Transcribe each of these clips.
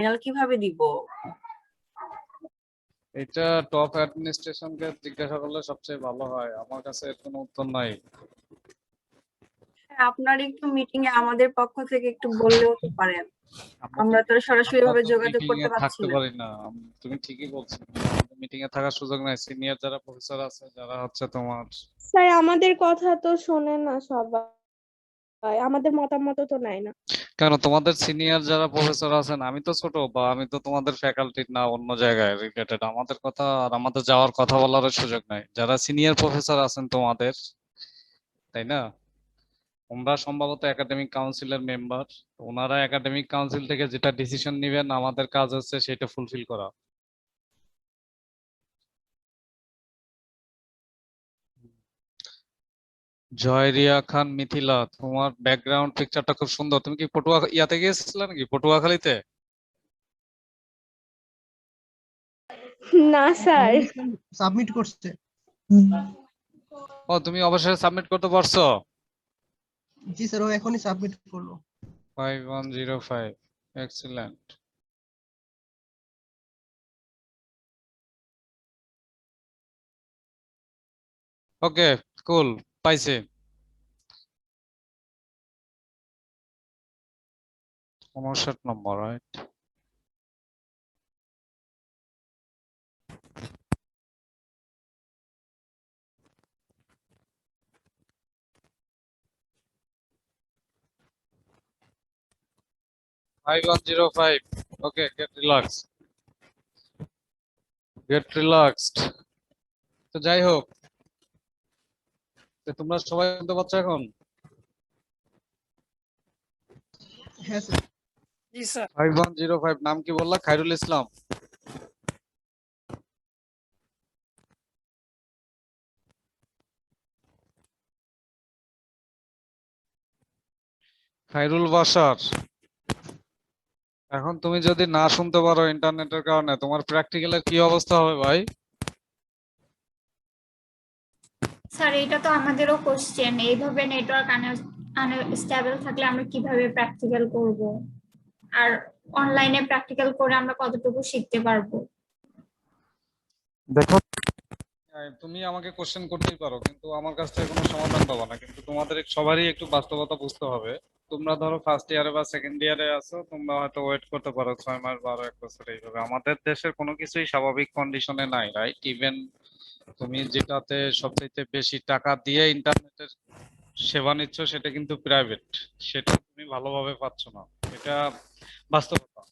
Final কিভাবে দিব? এটা টপ অ্যাডমিনিস্ট্রেশনকে জিজ্ঞাসা করলে সবচেয়ে ভালো হয়, আমার কাছে এর কোনো উত্তর নাই। আপনার একটু মিটিং এ আমাদের পক্ষ থেকে একটু বললেও তো পারেন, আমরা তো সরাসরি ভাবে যোগাযোগ মিটিং এ করতে পারছি থাকতে না। পারি না। তুমি ঠিকই বলছো, মিটিং এ থাকার সুযোগ নাই। সিনিয়র যারা প্রফেসর আছে, যারা হচ্ছে তোমার, স্যার আমাদের কথা তো শোনে না সবাই, আমাদের মতামত তো নেয় না। কেন তোমাদের সিনিয়র যারা প্রফেসর আছেন, আমি তো ছোট, বা আমি তো তোমাদের ফ্যাকাল্টি না, অন্য জায়গায় রিলেটেড, আমাদের কথা আর আমাদের যাওয়ার কথা বলার সুযোগ নাই। যারা সিনিয়র প্রফেসর আছেন তোমাদের, তাই না, তোমরা সম্ভবত একাডেমিক কাউন্সিলের মেম্বার, ওনারা একাডেমিক কাউন্সিল থেকে যেটা ডিসিশন নেবেন, আমাদের কাজ হচ্ছে সেটা ফুলফিল করা। জয়রিয়া খান মিথিলা, তোমার ব্যাকগ্রাউন্ড পিকচারটা খুব সুন্দর। তুমি কি ইয়াতে গিয়েছিলে নাকি, পটুয়াখালীতে? না স্যার। সাবমিট করছে। ও, তুমি অবশ্যই সাবমিট করতে পারছো। জি স্যার, ও এখনই সাবমিট করলো। 5105, এক্সিলেন্ট। ওকে, কুল, পাইছে। 59 নম্বর, right? Five one zero five. Okay, get relaxed. Get relaxed. তো যাই হোক, তো তোমরা সবাই শুনতে পাচ্ছ এখন? হ্যাঁ স্যার। জি স্যার। 5105, নাম কি বললা? খায়রুল ইসলাম। খায়রুল বাশার। এখন তুমি যদি না শুনতে পারো ইন্টারনেটের কারণে, তোমার প্র্যাকটিক্যালের কি অবস্থা হবে ভাই? স্যার এটা তো আমাদেরও কোশ্চেন, এইভাবে নেটওয়ার্ক আনস্টেবল থাকলে আমরা কিভাবে প্র্যাকটিক্যাল করব, আর অনলাইনে প্র্যাকটিক্যাল করে আমরা কতটুকু শিখতে পারবো? দেখো, তুমি আমাকে কোশ্চেন করতেই পারো, কিন্তু আমার কাছ থেকে কোনো সমাধান পাবো না। কিন্তু তোমাদের সবারই একটু বাস্তবতা বুঝতে হবে। তোমরা ধরো ফার্স্ট ইয়ারে বা সেকেন্ড ইয়ারে আছো, তোমরা হয়তো ওয়েট করতে পারো 6 মাস, 12, 1 বছর এইভাবে। আমাদের দেশের কোনো কিছুই স্বাভাবিক কন্ডিশনে নাই, রাইট? ইভেন তুমি যেটাতে সবচেয়ে বেশি টাকা দিয়ে ইন্টারনেটের সেবা নিচ্ছ, সেটা কিন্তু প্রাইভেট, সেটা তুমি ভালোভাবে পাচ্ছ না। এটা বাস্তবতা।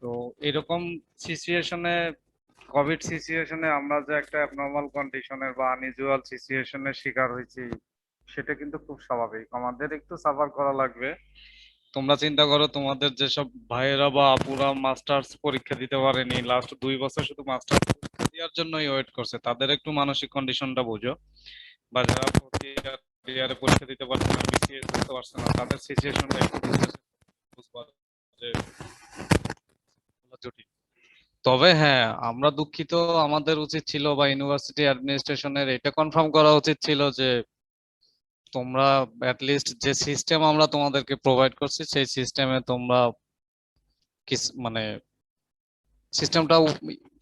তো এরকম সিচুয়েশনে, কোভিড সিচুয়েশনে আমরা যে একটা অ্যাবনর্মাল কন্ডিশনের বা আনইউজুয়াল সিচুয়েশনের শিকার হয়েছি, সেটা কিন্তু খুব স্বাভাবিক। আমাদের একটু সাফার করা লাগবে। তোমরা চিন্তা করো, তোমাদের যেসব ভাইয়েরা বা আপুরা মাস্টার্স পরীক্ষা দিতে পারেনি, লাস্ট 2 বছর শুধু মাস্টার্স পরীক্ষা দেওয়ার জন্যই ওয়েট করছে, তাদের একটু মানসিক কন্ডিশনটা বুঝো। বা যারা ফোর্থ ইয়ারে পরীক্ষা দিতে পারছে না, বিসিএস দিতে পারছে না, তাদের সিচুয়েশনটা একটু বুঝবা যে জটিল। তবে হ্যাঁ, আমরা দুঃখিত। আমাদের উচিত ছিল, বা ইউনিভার্সিটি অ্যাডমিনিস্ট্রেশনের এটা কনফার্ম করা উচিত ছিল যে তোমরা লিস্ট যে সিস্টেম আমরা তোমাদেরকে প্রোভাইড করছি, সেই সিস্টেমে তোমরা মানে সিস্টেমটা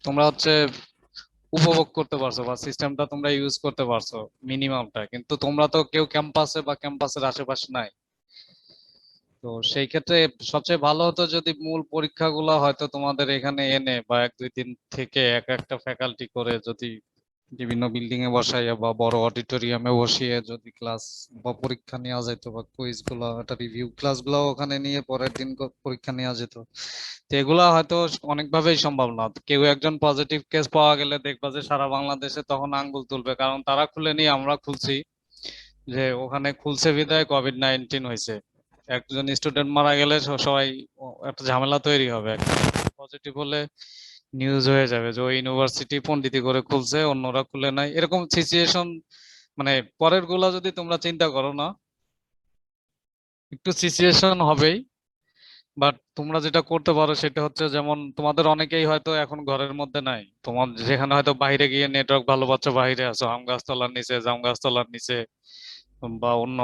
তোমরা হচ্ছে উপভোগ করতে পারছো, বা সিস্টেমটা তোমরা ইউজ করতে পারছো মিনিমামটা। কিন্তু তোমরা তো কেউ ক্যাম্পাসে বা ক্যাম্পাসের আশেপাশে নাই। তো সেই ক্ষেত্রে সবচেয়ে ভালো হতো যদি মূল পরীক্ষাগুলো হয়তো তোমাদের এখানে এনে, বা 1-2 দিন থেকে এক একটা ফ্যাকাল্টি করে যদি বিভিন্ন বিল্ডিং এ বসাইয়া বা বড় অডিটোরিয়ামে বসিয়ে যদি ক্লাস বা পরীক্ষা নেওয়া যেত, বা কুইজ গুলো, একটা রিভিউ ক্লাস গুলো ওখানে নিয়ে পরের দিন পরীক্ষা নেওয়া যেত। তো এগুলা হয়তো অনেকভাবেই সম্ভব না। কেউ একজন পজিটিভ কেস পাওয়া গেলে দেখবা যে সারা বাংলাদেশে তখন আঙ্গুল তুলবে, কারণ তারা খুলেনি, আমরা খুলছি। যে ওখানে খুলছে বিদায় কোভিড-19 হয়েছে। একজন স্টুডেন্ট মারা গেলে সবাই একটা ঝামেলা তৈরি হবে। পজিটিভ হলে নিউজ হয়ে যাবে যে ওই ইউনিভার্সিটি পন্ডিতি করে খুলছে, অন্যরা খুলে নাই, এরকম সিচুয়েশন। মানে পরের গুলা যদি তোমরা চিন্তা করো না, একটু সিচুয়েশন হবেই। বাট তোমরা যেটা করতে পারো সেটা হচ্ছে, যেমন তোমাদের অনেকেই হয়তো এখন ঘরের মধ্যে নাই, তোমার যেখানে হয়তো বাইরে গিয়ে নেটওয়ার্ক ভালো পাচ্ছ, বাইরে আছো, আম গাছতলার নিচে, জাম গাছতলার নিচে, বা অন্য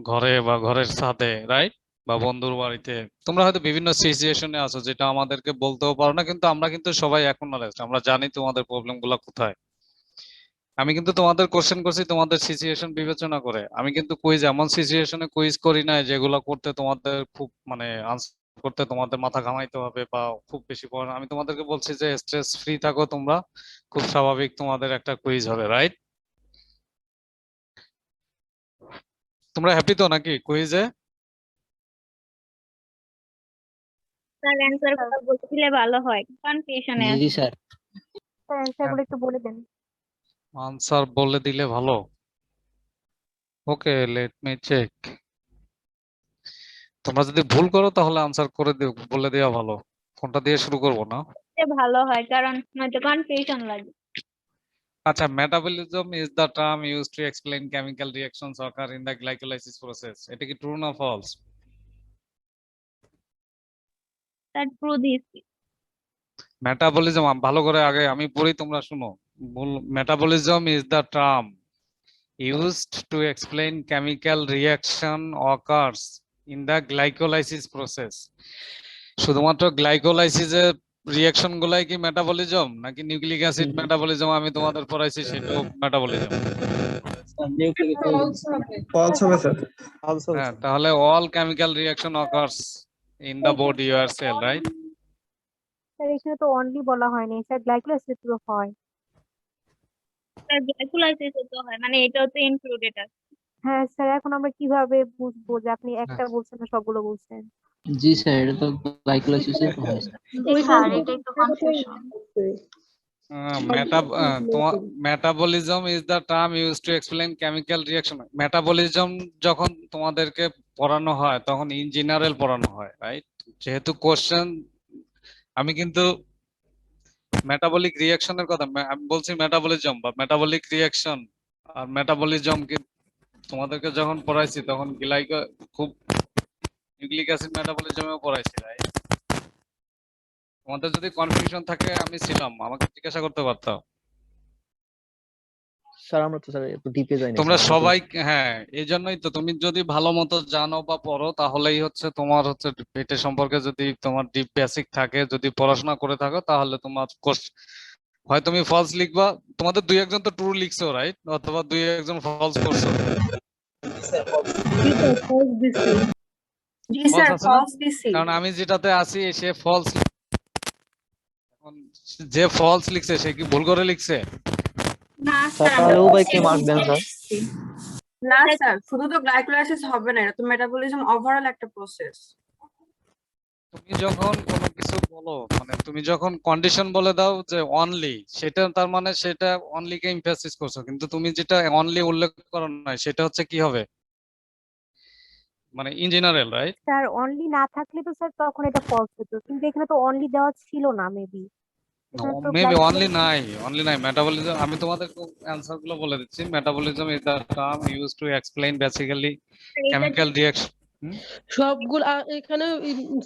ঘরে বা ঘরের ছাদে, রাইট? বা বন্ধুর বাড়িতে, তোমরা হয়তো বিভিন্ন সিচুয়েশনে আছো যেটা আমাদেরকে বলতেও পারো না, কিন্তু আমরা কিন্তু সবাই অ্যাকনোলেজড, আমরা জানি তোমাদের প্রবলেম গুলো কোথায়। আমি কিন্তু তোমাদের কোশ্চেন করছি তোমাদের সিচুয়েশন বিবেচনা করে। আমি কিন্তু কুইজ এমন সিচুয়েশনে কুইজ করি না যেগুলো করতে তোমাদের খুব মানে আনসার করতে তোমাদের মাথা ঘামাইতে হবে বা খুব বেশি পড়া। আমি তোমাদেরকে বলছি যে স্ট্রেস ফ্রি থাকো তোমরা, খুব স্বাভাবিক তোমাদের একটা কুইজ হবে, রাইট? তোমরা হ্যাপি তো নাকি কুইজে? স্যার অ্যান্সার গুলো বলে দিলে ভালো হয়, কনফিউশনে জি আছে। স্যার। স্যার অ্যান্সার গুলো একটু বলে দেন। আনসার বলে দিলে ভালো। ওকে, লেট মি চেক। তোমরা যদি ভুল করো তাহলে আনসার করে দিও, বলে দেওয়া ভালো। কোনটা দিয়ে শুরু করবো না? ভালো হয়, কারণ নয়তো কনফিউশন লাগে। আচ্ছা, metabolism is the term used to explain chemical reactions occur in the glycolysis process. এটা কি ট্রু না ফলস? স্যার ট্রু দিয়েছি। মেটাবলিজম ভালো করে আগে আমি পড়ি, তোমরা শুনো। Metabolism is the term used to explain chemical reaction occurs in the glycolysis process. শুধুমাত্র গ্লাইকোলাইসিসের রিঅ্যাকশন গুলাই কি মেটাবলিজম, নাকি নিউক্লিক অ্যাসিড মেটাবলিজম আমি তোমাদের পড়াইছি সেটাও মেটাবলিজম? ফলস হবে স্যার, ফলস হবে হ্যাঁ, স্যার। তাহলে all chemical reaction occurs in the body your cell, right? Sir এখানে তো অনলি বলা হয়নি, স্যার গ্লাইকোলাইসিস তো হয়। স্যার গ্লাইকোলাইসিস তো হয়, মানে এটাও তো ইনক্লুডেড আছে। হ্যাঁ স্যার, এখন আমরা কিভাবে বুঝবো যে আপনি একটা বলছেন না সবগুলো বলছেন? জি স্যার, এটা তো গ্লাইকোলাইসিসে তো হয় স্যার। স্যার এটাই তো confusion. Metabolism is the term use to explain chemical reaction. Metabolism যখন তোমাদেরকে পড়ানো হয় তখন ইন জেনারেল পড়ানো হয়, রাইট? যেহেতু কোশ্চেন, আমি কিন্তু মেটাবলিক রিঅ্যাকশনের কথা আমি বলছি, মেটাবলিজম বা মেটাবলিক রিঅ্যাকশন আর মেটাবলিজম কি তোমাদেরকে যখন পড়াইছি তখন খুব নিউক্লিক অ্যাসিড মেটাবলিজমেও পড়াইছি, রাইট? তোমাদের যদি কনফিউশন থাকে আমি ছিলাম, আমাকে জিজ্ঞাসা করতে পারতাম। স্যার আমরা তো স্যার একটু ডিপে যাইনি তোমরা স্যার, সবাই, হ্যাঁ, এই জন্যই তো তুমি যদি ভালো মতো জানো বা পড়ো তাহলেই হচ্ছে তোমার হচ্ছে এটা সম্পর্কে যদি তোমার ডিপ বেসিক থাকে, যদি পড়াশোনা করে থাকো তাহলে তোমার হয় তুমি ফলস লিখবা। তোমাদের দুই একজন তো ট্রু লিখছো, রাইট? অথবা দুই একজন ফলস করছো। জি ফলস স্যার, আছে না? ফলস দিছি। কারণ আমি যেটাতে আছি সে ফলস, এখন যে ফলস লিখছে সে কি ভুল করে লিখছে? না স্যার স্যার, তাহলে আমরা উভয়কে মার্ক দেন স্যার। না স্যার, শুধু তো গ্লাইকোলাইসিস হবে না, এটা তো মেটাবলিজম ওভারঅল একটা প্রসেস। তুমি যখন কোনো কিছু বলো, মানে তুমি যখন কন্ডিশন বলে দাও যে অনলি, সেটা তার মানে সেটা অনলি কে এমফাসিস করছো, কিন্তু তুমি যেটা অনলি উল্লেখ করো না সেটা হচ্ছে কি হবে, মানে in general, right? Sir only না থাকলে তো স্যার তখন এটা ফলস হতো, কিন্তু এখানে তো অনলি দেওয়া ছিল না মেবি। এখানে তো মেবি অনলি নাই, অনলি নাই। মেটাবলিজম আমি তোমাদের অ্যানসার গুলো বলে দিচ্ছি। Metabolism is the term use to explain basically chemical reaction. সবগুলো এখানে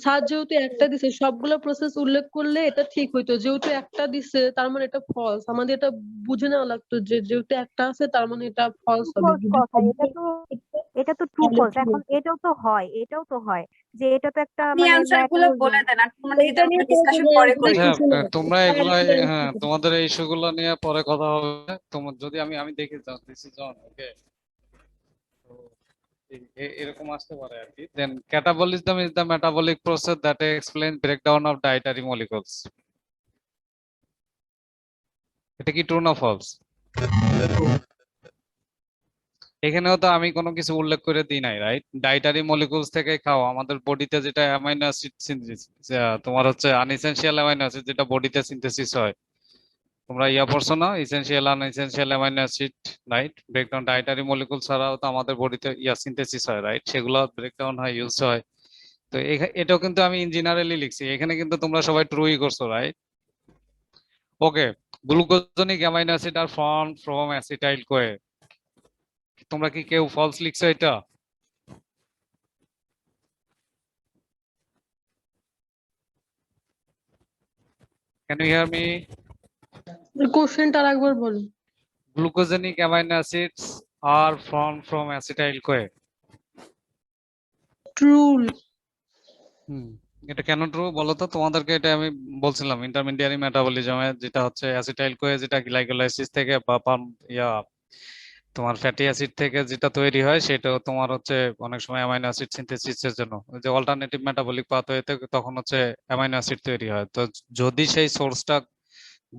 স্যার যেহেতু একটা দিছে, সবগুলো প্রসেস উল্লেখ করলে এটা ঠিক হইতো। যেহেতু একটা দিছে তার মানে এটা ফলস। আমাদের এটা বুঝে নেওয়া লাগতো যে যেহেতু একটা আছে তার মানে এটা ফলস হবে। কথা, এটা তো ট্রু ফলস। এখন এটাও তো হয়, এটাও তো হয় যে এটা তো একটা আপনি মানে অ্যানসার গুলো বলে দেন, আর তোমরা নিজেদের মধ্যে ডিসকাশন পরে করি। হ্যাঁ, তোমরা এগুলো, হ্যাঁ, তোমাদের এই ইস্যুগুলো নিয়ে পরে কথা হবে। তোমার যদি আমি দেখি দিস ইজ অন, ওকে, এরকম আসতে পারে আর কি। Then catabolism is the metabolic process that explain breakdown of dietary molecules. এটা কি ট্রু না ফলস? এখানেও তো আমি কোনো কিছু উল্লেখ করে দিই নাই, রাইট? ডায়েটারি মলিকুলস থেকে খাও, আমাদের বডিতে যেটা অ্যামাইনো অ্যাসিড তোমার হচ্ছে আনএসেনশিয়াল অ্যামাইনো অ্যাসিড যেটা বডিতে সিনথেসিস হয়। তোমরা পড়ছো না, essential unessential amino acid, right? Breakdown dietary molecule ছাড়াও তো আমাদের বডিতে সিনথেসিস হয়, রাইট? সেগুলো ব্রেকডাউন হয়, ইউজ হয়। তো এটাও কিন্তু আমি ইন জেনারেলি লিখছি, এখানে কিন্তু তোমরা সবাই ট্রুই করছো, right? Okay, glucogenic amino acid are form from acetyl CoA. তোমরা কি কেউ ফলস লিখছো এটা? Can you hear me? কোশ্চেনটা আরেকবার বলুন। Glucogenic amino acids are form from acetyl CoA. True hmm, এটা কেন ট্রু বলো তো? তোমাদেরকে এটা আমি বলছিলাম ইন্টারমিডিয়ারি মেটাবলিজমে, যেটা হচ্ছে অ্যাসিটাইল কোয়ে, যেটা গ্লাইকোলাইসিস থেকে বা ইয়া তোমার ফ্যাটি অ্যাসিড থেকে যেটা তৈরি হয়, সেটা তোমার হচ্ছে অনেক সময় অ্যামাইনো অ্যাসিড সিনথেসিসের জন্য ওই যে অল্টারনেটিভ মেটাবলিক পাথওয়েতে তখন হচ্ছে অ্যামাইনো অ্যাসিড তৈরি হয়। তো যদি সেই সোর্সটা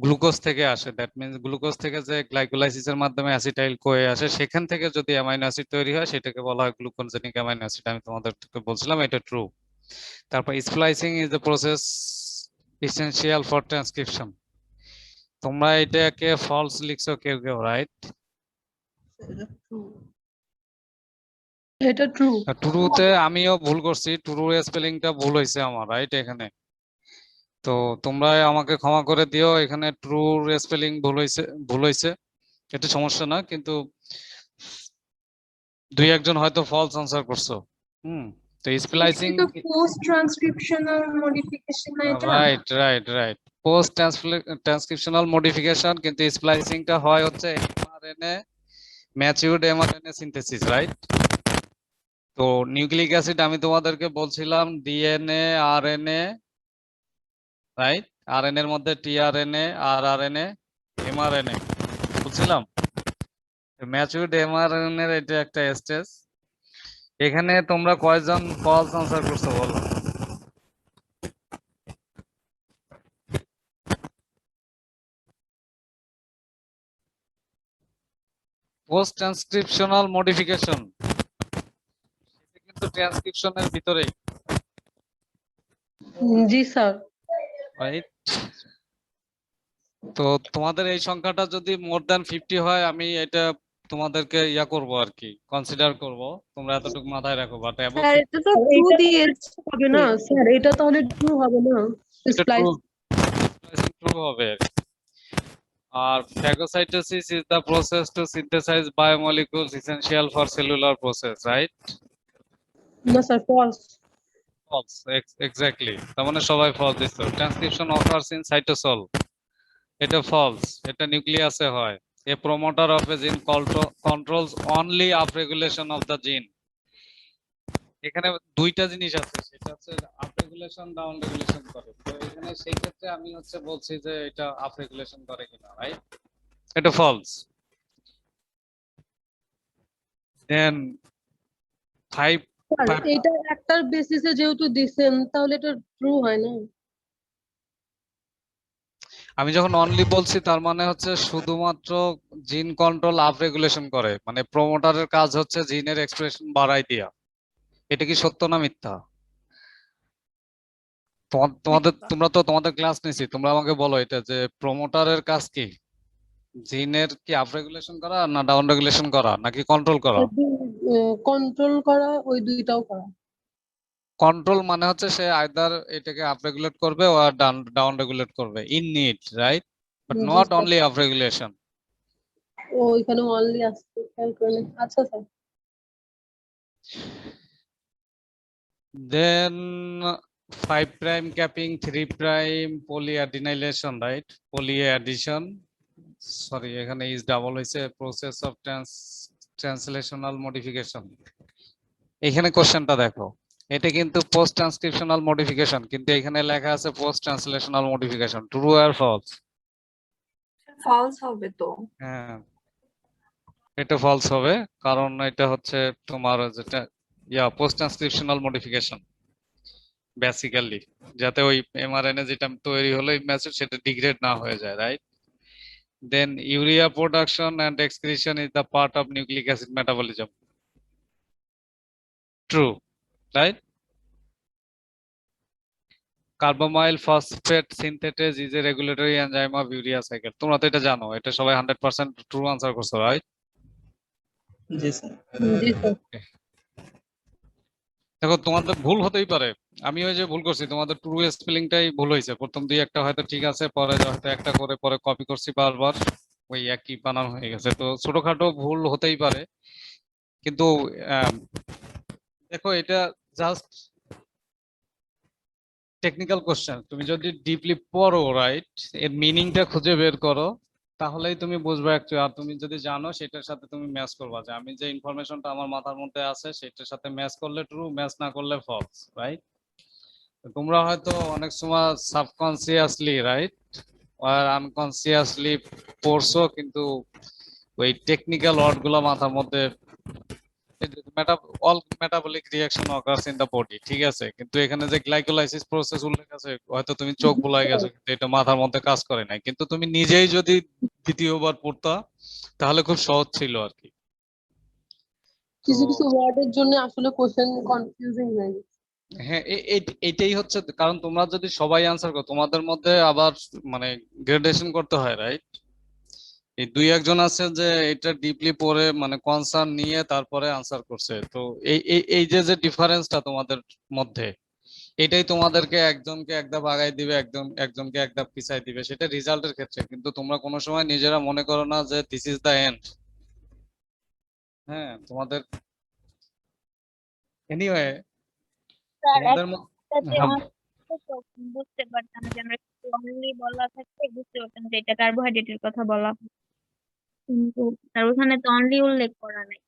গ্লুকোজ থেকে আসে, দ্যাট মিন্স গ্লুকোজ থেকে যে গ্লাইকোলাইসিসের মাধ্যমে অ্যাসিটাইল কোয়ে আসে, সেখান থেকে যদি অ্যামাইনো অ্যাসিড তৈরি হয় সেটাকে বলা হয় গ্লুকোজেনিক অ্যামাইনো অ্যাসিড। আমি তোমাদেরকে বলছিলাম এটা ট্রু। তারপর splicing is the process essential for transcription. তোমরা এটাকে ফলস লিখছো কেউ কেউ, রাইট? এটা true। এটা ট্রু। ট্রুতে আমিও ভুল করছি, ট্রু স্পেলিংটা ভুল হয়েছে আমার, রাইট? এখানে তো তোমরা আমাকে ক্ষমা করে দিও, এখানে ট্রু স্পেলিং ভুল হয়েছে, এটা সমস্যা না। কিন্তু দুই একজন হয়তো ফলস আনসার করছো। তো স্প্লাইসিং, এটা পোস্ট ট্রান্সক্রিপশনাল মডিফিকেশন না এটা? Right right right, post transcriptional modification, কিন্তু স্প্লাইসিংটা হয় হচ্ছে mRNA, matured mRNA synthesis, right? তো নিউক্লিক অ্যাসিড আমি তোমাদেরকে বলছিলাম ডিএনএ, আরএনএ, রাইট? আরএনএ এর মধ্যে টিআরএনএ, আরআরএনএ, এমআরএনএ বুঝছিলাম। ম্যাচিউরড এমআরএনএ এর এটা একটা স্টেজ। এখানে তোমরা কয়জন ফলস আনসার করছো বলো? পোস্ট ট্রান্সক্রিপশনাল মডিফিকেশন কিন্তু ট্রান্সক্রিপশনের ভিতরেই, জি স্যার। রাইট? তো তোমাদের এই সংখ্যাটা যদি মোর দ্যান 50 হয়, আমি এটা তোমাদেরকে ইয়া করব আর কি, কনসিডার করব। তোমরা এতটুকু মাথায় রাখো, বাট অ্যাবভ স্যার এটা তো ট্রু এটা দিয়ে হবে না স্যার, এটা তাহলে ট্রু হবে না। এটা স্প্লাইস ট্রু হবে। আর phagocytosis is the process to synthesize biomolecules essential for cellular process, right? না স্যার, ফলস। False, exactly. তার মানে সবাই false দিছো। Transcription occurs in cytosol, এটা false, এটা নিউক্লিয়াসে হয়। A promoter of a gene controls only upregulation of the gene. এখানে দুইটা জিনিস আছে, সেটা হচ্ছে আপ রেগুলেশন, ডাউন রেগুলেশন করে। তো এখানে সেই ক্ষেত্রে আমি হচ্ছে বলছি যে এটা আপ রেগুলেশন করে কিনা, রাইট? এটা ফলস। দেন 5 স্যার এটা একটার বেসিসে যেহেতু দিছেন, তাহলে এটা ট্রু হয় না। আমি যখন অনলি বলছি তার মানে হচ্ছে শুধুমাত্র জিন কন্ট্রোল আপ রেগুলেশন করে, মানে প্রমোটারের কাজ হচ্ছে জিনের এক্সপ্রেশন বাড়াই দেয়া। এটা কি সত্য না মিথ্যা? তোমরা তো তোমাদের ক্লাস নিছি, তোমরা আমাকে বলো এটা যে প্রমোটারের কাজ কি? জিনের কি আপ রেগুলেশন করা, না ডাউন রেগুলেশন করা, নাকি কন্ট্রোল করা? কন্ট্রোল করা, ওই দুইটাও করা। কন্ট্রোল মানে হচ্ছে সে আইদার এটাকে আপ রেগুলেট করবে আর ডাউন রেগুলেট করবে ইন নিড, রাইট? বাট জি not sir. Only up regulation. ও এখানে অনলি আসছে, খেয়াল করেন। আচ্ছা sir. Then 5 prime capping, 3 prime polyadenylation, right? Polyaddition, sorry এখানে ইজ ডাবল হইছে, প্রসেস অফ ট্রান্সলেশনাল মডিফিকেশন। এখানে কোশ্চেনটা দেখো, এটা কিন্তু পোস্ট ট্রান্সক্রিপশনাল মডিফিকেশন, কিন্তু এখানে লেখা আছে পোস্ট ট্রান্সলেশনাল মডিফিকেশন। ট্রু আর ফলস? ফলস হবে তো। হ্যাঁ, এটা ফলস হবে, কারণ এটা হচ্ছে তোমার যেটা পোস্ট ট্রান্সক্রিপশনাল মডিফিকেশন বেসিক্যালি, যাতে ওই এমআরএনএ যেটা তৈরি হলো এই মেসেজ সেটা ডিগ্রেড না হয়ে যায়, right? Then urea production and excretion is the part of nucleic acid metabolism. True, right? Carbamoyl phosphate synthetase is a regulatory enzyme of urea cycle. তোমরা তো এটা জানো, এটা সবাই 100% ট্রু আনসার করছো, রাইট? জি স্যার। জি স্যার। দেখো তোমাদের ভুল হতেই পারে, আমি ওই যে ভুল করছি, তোমাদের ট্রু স্পেলিংটাই ভুল হয়েছে। প্রথম দুই একটা হয়তো ঠিক আছে, পরে হয়তো একটা করে পরে কপি করছি বারবার, ওই একই বানান হয়ে গেছে। তো ছোটখাটো ভুল হতেই পারে, কিন্তু দেখো এটা জাস্ট টেকনিক্যাল কোশ্চেন। তুমি যদি ডিপলি পড়ো, রাইট, এর মিনিংটা খুঁজে বের করো, তাহলেই তুমি বুঝবে অ্যাকচুয়ালি। আর তুমি যদি জানো সেটার সাথে তুমি ম্যাচ করবা, যে আমি যে ইনফরমেশনটা আমার মাথার মধ্যে আছে সেটার সাথে ম্যাচ করলে ট্রু, ম্যাচ না করলে ফলস, রাইট? তোমরা হয়তো অনেক সময় সাবকনসিয়াসলি রাইট আর আনকনসিয়াসলি পড়ছো, কিন্তু ওই টেকনিক্যাল ওয়ার্ড গুলো মাথার মধ্যে all metabolic reaction occurs in the body, ঠিক আছে, কিন্তু এখানে যে গ্লাইকোলাইসিস প্রসেস উল্লেখ আছে হয়তো তুমি চোখ বুলাই গেছো, কিন্তু এটা মাথার মধ্যে কাজ করে নাই, কিন্তু তুমি নিজেই যদি দ্বিতীয়বার পড়তা তাহলে খুব সহজ ছিল আর কি। তো কিছু কিছু ওয়ার্ডের জন্য আসলে কোশ্চেন কনফিউজিং হয়ে গেছে। হ্যাঁ, এইটাই হচ্ছে, কারণ তোমরা যদি সবাই আনসার করো তোমাদের মধ্যে আবার মানে গ্রেডেশন করতে হয় রাইট। এই দুই একজন আছে যে এটা ডিপলি পড়ে মানে কনসার্ন নিয়ে তারপরে আনসার করছে, তো এই যে ডিফারেন্সটা তোমাদের মধ্যে, এটাই তোমাদেরকে একজনকে এক ধাপ আগায় দিবে, একজনকে এক ধাপ পিছায় দিবে, সেটা রেজাল্টের ক্ষেত্রে, কিন্তু তোমরা কোনো সময় নিজেরা মনে করো না যে দিস ইজ দ্য এন্ড। হ্যাঁ তোমাদের এনিওয়ে স্যার তোমাদের একটাতে হ্যাঁ, তো বুঝতে পারতাম যে আমরা অনলি বলা থাকতে বুঝতে পারতাম যে এটা কার্বোহাইড্রেটের কথা বলা হয়, কিন্তু তার ওখানে তো অনলি উল্লেখ করা নাই।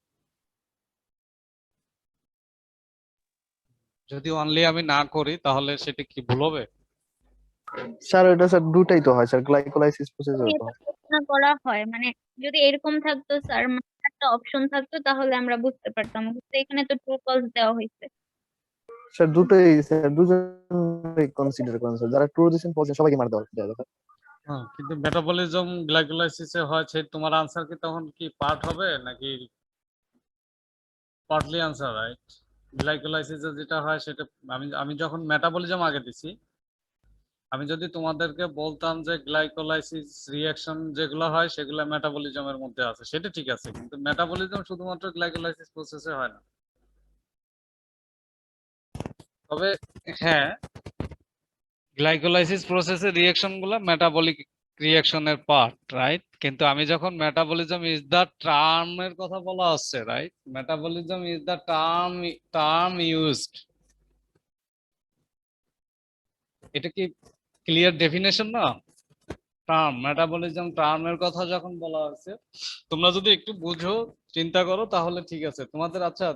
যদি অনলি আমি না করি তাহলে সেটা কি ভুল হবে? স্যার এটা স্যার দুটাই তো হয় স্যার, গ্লাইকোলাইসিস প্রসেসও তো এটা হয়। আলোচনা করা হয় মানে যদি এরকম থাকতো স্যার, মানে একটা অপশন থাকতো তাহলে আমরা বুঝতে পারতাম, কিন্তু এখানে তো ট্রু ফলস দেওয়া হয়েছে। স্যার দুটোই স্যার, দুজনেই কনসিডার করেন স্যার, যারা ট্রু দিয়েছেন পজিশন সবাইকে মার দেওয়া যায়। হ্যাঁ, কিন্তু মেটাবলিজম গ্লাইকোলাইসিসে হয়, সেই তোমার আনসার কি তখন কি পার্ট হবে নাকি পার্টলি আনসার রাইট? গ্লাইকোলাইসিসে যেটা হয় সেটা আমি আমি যখন মেটাবলিজম আগে দিছি, আমি যদি তোমাদেরকে বলতাম যে গ্লাইকোলাইসিস রিঅ্যাকশন যেগুলো হয় সেগুলো মেটাবলিজমের মধ্যে আছে, সেটা ঠিক আছে, কিন্তু মেটাবলিজম শুধুমাত্র গ্লাইকোলাইসিস প্রসেসে হয় না। তবে হ্যাঁ, গ্লাইকোলাইসিস প্রসেসের রিঅ্যাকশন গুলো মেটাবলিক রিঅ্যাকশনের পার্ট রাইট, কিন্তু আমি যখন মেটাবলিজম ইজ দ্য টার্মের কথা বলা হচ্ছে right, metabolism is the term used, এটা কি ক্লিয়ার ডেফিনেশন না? টার্ম মেটাবলিজম টার্মের কথা যখন বলা হচ্ছে, তোমরা যদি একটু বুঝো চিন্তা করো তাহলে ঠিক আছে তোমাদের। আচ্ছা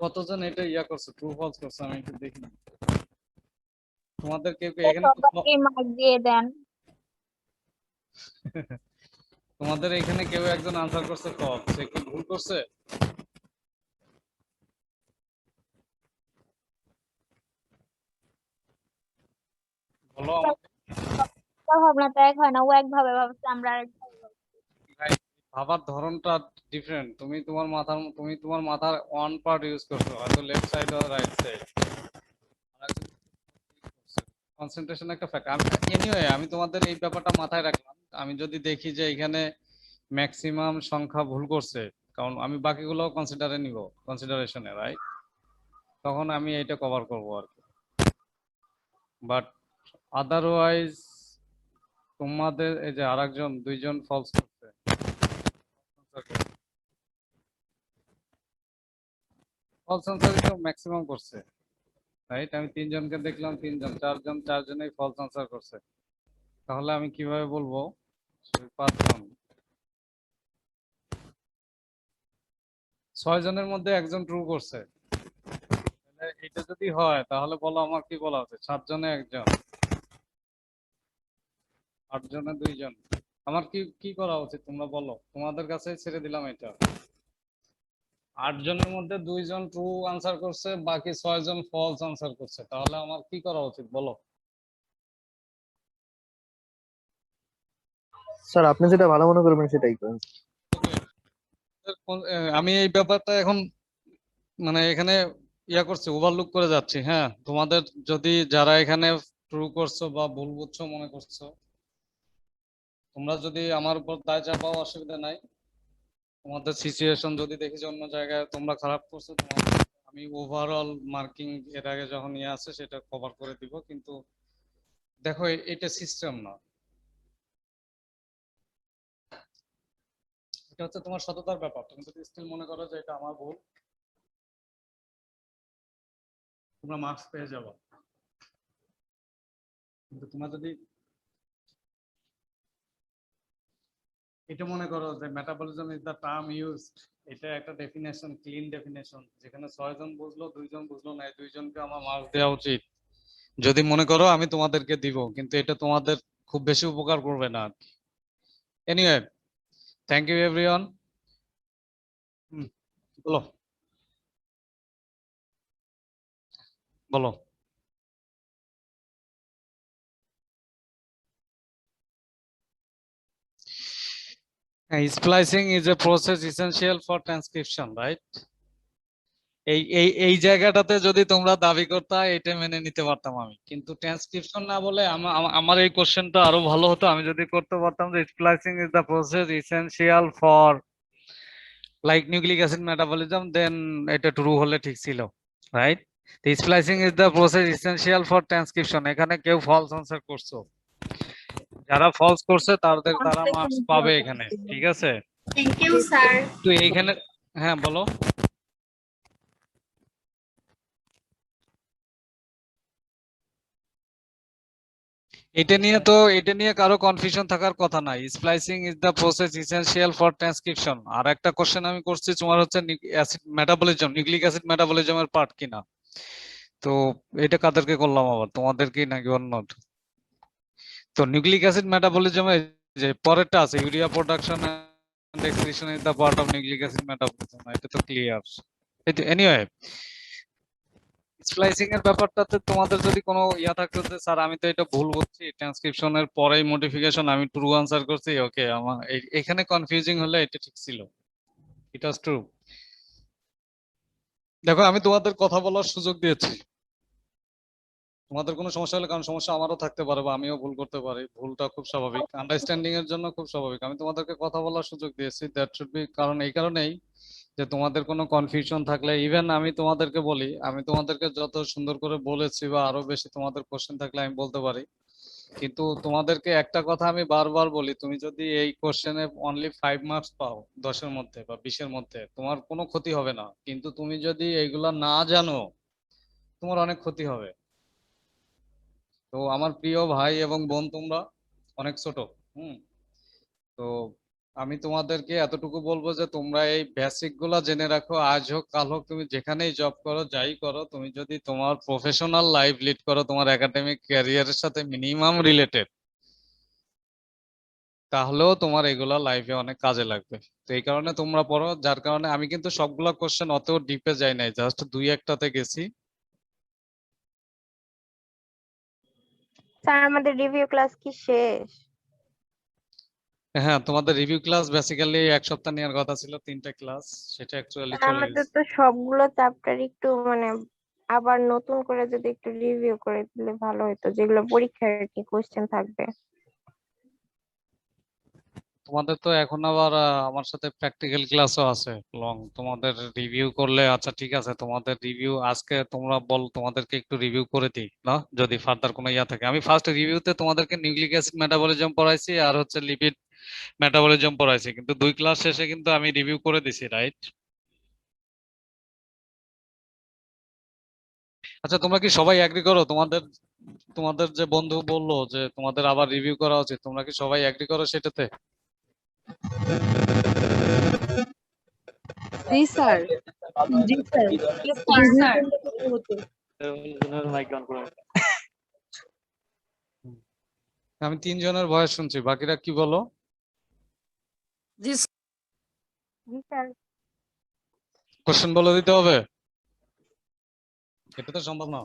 কতজন এটা ইয়া করছে, ট্রু ফলস করছে আমি একটু দেখি। তোমাদের কেউ কেউ এখানে সবাইকে মার্ক দিয়ে দেন। তোমাদের এখানে কেউ একজন আনসার করছে ফলস, সে কি ভুল করছে? বলো আমাকে। ভাবনা তো এক হয় না, ও একভাবে ভাবছে আমরা আরেকভাবে ভাবছি। ভাই, ভাবার ধরনটা ডিফারেন্ট, তুমি তোমার মাথার ওয়ান পার্ট ইউজ করছো, হয়তো left side or right side, concentration একটা ফ্যাক্টর। এনিওয়ে আমি তোমাদের এই ব্যাপারটা মাথায় রাখলাম, আমি যদি দেখি যে এখানে ম্যাক্সিমাম সংখ্যা ভুল করছে, কারণ আমি বাকিগুলো কনসিডারে নিব, কনসিডারেশনে রাইট, তখন আমি এটা কভার করব আর কি। বাট আদারওয়াইজ তোমাদের এই যে আরেকজন দুইজন ফলস করছে, ফলস আনসার তো ম্যাক্সিমাম করছে রাইট, আমি তিনজনকে দেখলাম, চারজনেই ফলস আনসার করছে, তাহলে আমি কিভাবে বলবো 5 জন, 6 জনের মধ্যে একজন ট্রু করছে, এটা যদি হয় তাহলে বলো আমার কি বলা আছে, 7 জনে একজন, 8 জনে 2 জন, আমার কি কি করা উচিত তোমরা বলো, তোমাদের কাছে ছেড়ে দিলাম এটা। 8 জনের মধ্যে 2 জন ট্রু আনসার করছে, বাকি 6 জন ফলস আনসার করছে, তাহলে আমার কি করা উচিত বলো? স্যার আপনি যেটা ভালো মনে করবেন সেটাই করেন। আমি এই ব্যাপারটা এখন মানে এখানে ইয়া করছি, ওভারলুক করে যাচ্ছি। হ্যাঁ, তোমাদের যদি যারা এখানে ট্রু করছো বা ভুল বুঝছো মনে করছো, তোমরা যদি আমার উপর দায় চাপাও অসুবিধা নাই, তোমাদের সিচুয়েশন যদি দেখি যে অন্য জায়গায় তোমরা খারাপ করছো, তোমাদের আমি ওভারঅল মার্কিং এর আগে যখন ইয়ে আছে সেটা কভার করে দিব, কিন্তু দেখো এটা সিস্টেম না, এটা হচ্ছে তোমার সততার ব্যাপার। তুমি যদি স্টিল মনে করো যে এটা আমার ভুল, তোমরা মার্কস পেয়ে যাবে, কিন্তু তোমরা যদি এটা মনে করো যে metabolism is the term used, এটা একটা ডেফিনেশন, ক্লিন ডেফিনেশন, যেখানে 6 জন বুঝলো 2 জন বুঝলো না, এই 2 জনকে আমার মার্কস দেওয়া উচিত যদি মনে করো আমি তোমাদেরকে দিব, কিন্তু এটা তোমাদের খুব বেশি উপকার করবে না আর কি। Anyway, thank you everyone. বলো বলো। Splicing is a process essential for transcription, right? এই জায়গাটাতে যদি তোমরা দাবি করতা এটা মেনে নিতে পারতাম আমি, কিন্তু ট্রান্সক্রিপশন না বলে আমার এই কোশ্চেনটা আরো ভালো হতো আমি যদি করতে পারতাম যে splicing is the process essential for like nucleic acid metabolism, then এটা ট্রু হলে ঠিক ছিল, right? Splicing is the process essential for transcription, এখানে কেউ ফলস আনসার করছো, যারা ফলস করছে তারা মার্কস পাবে এখানে, ঠিক আছে? Thank you sir. তো এইখানে হ্যাঁ বলো। এটা নিয়ে কারো কনফিউশন থাকার কথা নাই। Splicing is the process essential for transcription. আর একটা কোশ্চেন আমি করছি তোমার হচ্ছে অ্যাসিড মেটাবলিজম, নিউক্লিক অ্যাসিড মেটাবলিজমের পার্ট কিনা, তো এটা কাদেরকে করলাম আবার, তোমাদেরকে নাকি অন্য? তো নিউক্লিক অ্যাসিড মেটাবলিজমে যে পরেরটা আছে urea production and excretion is the part of nucleic acid metabolism, এটা তো ক্লিয়ার। এনিওয়ে, স্প্লাইসিং এর ব্যাপারটাতে তোমাদের যদি কোনো ইয়া থাকতো যে স্যার আমি তো এটা ভুল বলছি, ট্রান্সক্রিপশনের পরেই মডিফিকেশন, আমি ট্রু আনসার করছি, ওকে, আমার এখানে কনফিউজিং হলে এটা ঠিক ছিল, ইট ওয়াজ ট্রু। দেখো আমি তোমাদের কথা বলার সুযোগ দিয়েছি, তোমাদের কোনো সমস্যা হলে, কারণ সমস্যা আমারও থাকতে পারে বা আমিও ভুল করতে পারি, ভুলটা খুব স্বাভাবিক, আন্ডারস্ট্যান্ডিং এর জন্য খুব স্বাভাবিক, আমি তোমাদেরকে কথা বলার সুযোগ দিয়েছি, দ্যাট শুড বি, কারণ এই কারণেই যে তোমাদের কোনো কনফিউশন থাকলে, ইভেন আমি তোমাদেরকে বলি, আমি তোমাদেরকে যত সুন্দর করে বলেছি বা আরো বেশি তোমাদের কোশ্চেন থাকলে আমি বলতে পারি, কিন্তু তোমাদেরকে একটা কথা আমি বারবার বলি, তুমি যদি এই কোশ্চেনে অনলি 5 মার্কস পাও 10-এর মধ্যে বা 20-এর মধ্যে, তোমার কোনো ক্ষতি হবে না, কিন্তু তুমি যদি এইগুলা না জানো তোমার অনেক ক্ষতি হবে। তো আমার প্রিয় ভাই এবং বোন, তোমরা অনেক ছোট, তো আমি তোমাদেরকে এতটুকু বলবো যে তোমরা এই বেসিক গুলা জেনে রাখো, আজ হোক কাল হোক তুমি যেখানেই জব করো যাই করো, তুমি যদি তোমার প্রফেশনাল লাইফ লিড করো তোমার একাডেমিক ক্যারিয়ারের সাথে মিনিমাম রিলেটেড, তাহলেও তোমার এগুলা লাইফে অনেক কাজে লাগবে। তো এই কারণে তোমরা পড়ো, যার কারণে আমি কিন্তু সবগুলা কোশ্চেন অত ডিপে যাই নাই, জাস্ট 2-1টাতে গেছি। স্যার আমাদের রিভিউ ক্লাস কি শেষ? হ্যাঁ, তোমাদের রিভিউ ক্লাস বেসিক্যালি 1 সপ্তাহ নেওয়ার কথা ছিল, 3টে ক্লাস, সেটা অ্যাকচুয়ালি স্যার, চলে আমাদের গেছে। তো সবগুলো চ্যাপ্টার একটু মানে আবার নতুন করে যদি একটু রিভিউ করে দিলে ভালো হতো, যেগুলো পরীক্ষার আর কি কোশ্চেন থাকবে। তোমাদের তো এখন আবার আমার সাথে প্র্যাকটিক্যাল ক্লাসও আছে লং, তোমাদের রিভিউ করলে, আচ্ছা ঠিক আছে, তোমাদের রিভিউ আজকে তোমরা বল, তোমাদেরকে একটু রিভিউ করে দিই না, যদি ফার্দার কোনো ইয়া থাকে। আমি ফার্স্ট রিভিউতে তোমাদেরকে নিউক্লিক অ্যাসিড মেটাবলিজম পড়াইছি আর হচ্ছে লিপিড মেটাবলিজম পড়াইছি, কিন্তু 2 ক্লাস শেষে কিন্তু আমি রিভিউ করে দিছি, রাইট? আচ্ছা, তোমরা কি সবাই এগ্রি করো? তোমাদের তোমাদের যে বন্ধু বললো যে তোমাদের আবার রিভিউ করা উচিত, তোমরা কি সবাই এগ্রি করো সেটাতে? জি স্যার। জি স্যার। রিভিউ করলে ভালো হতো। আমি 3 জনের ভয়েস শুনছি, বাকিরা কি বলো? জি স্যার। কোশ্চেন বলে দিতে হবে? এটা তো সম্ভব না।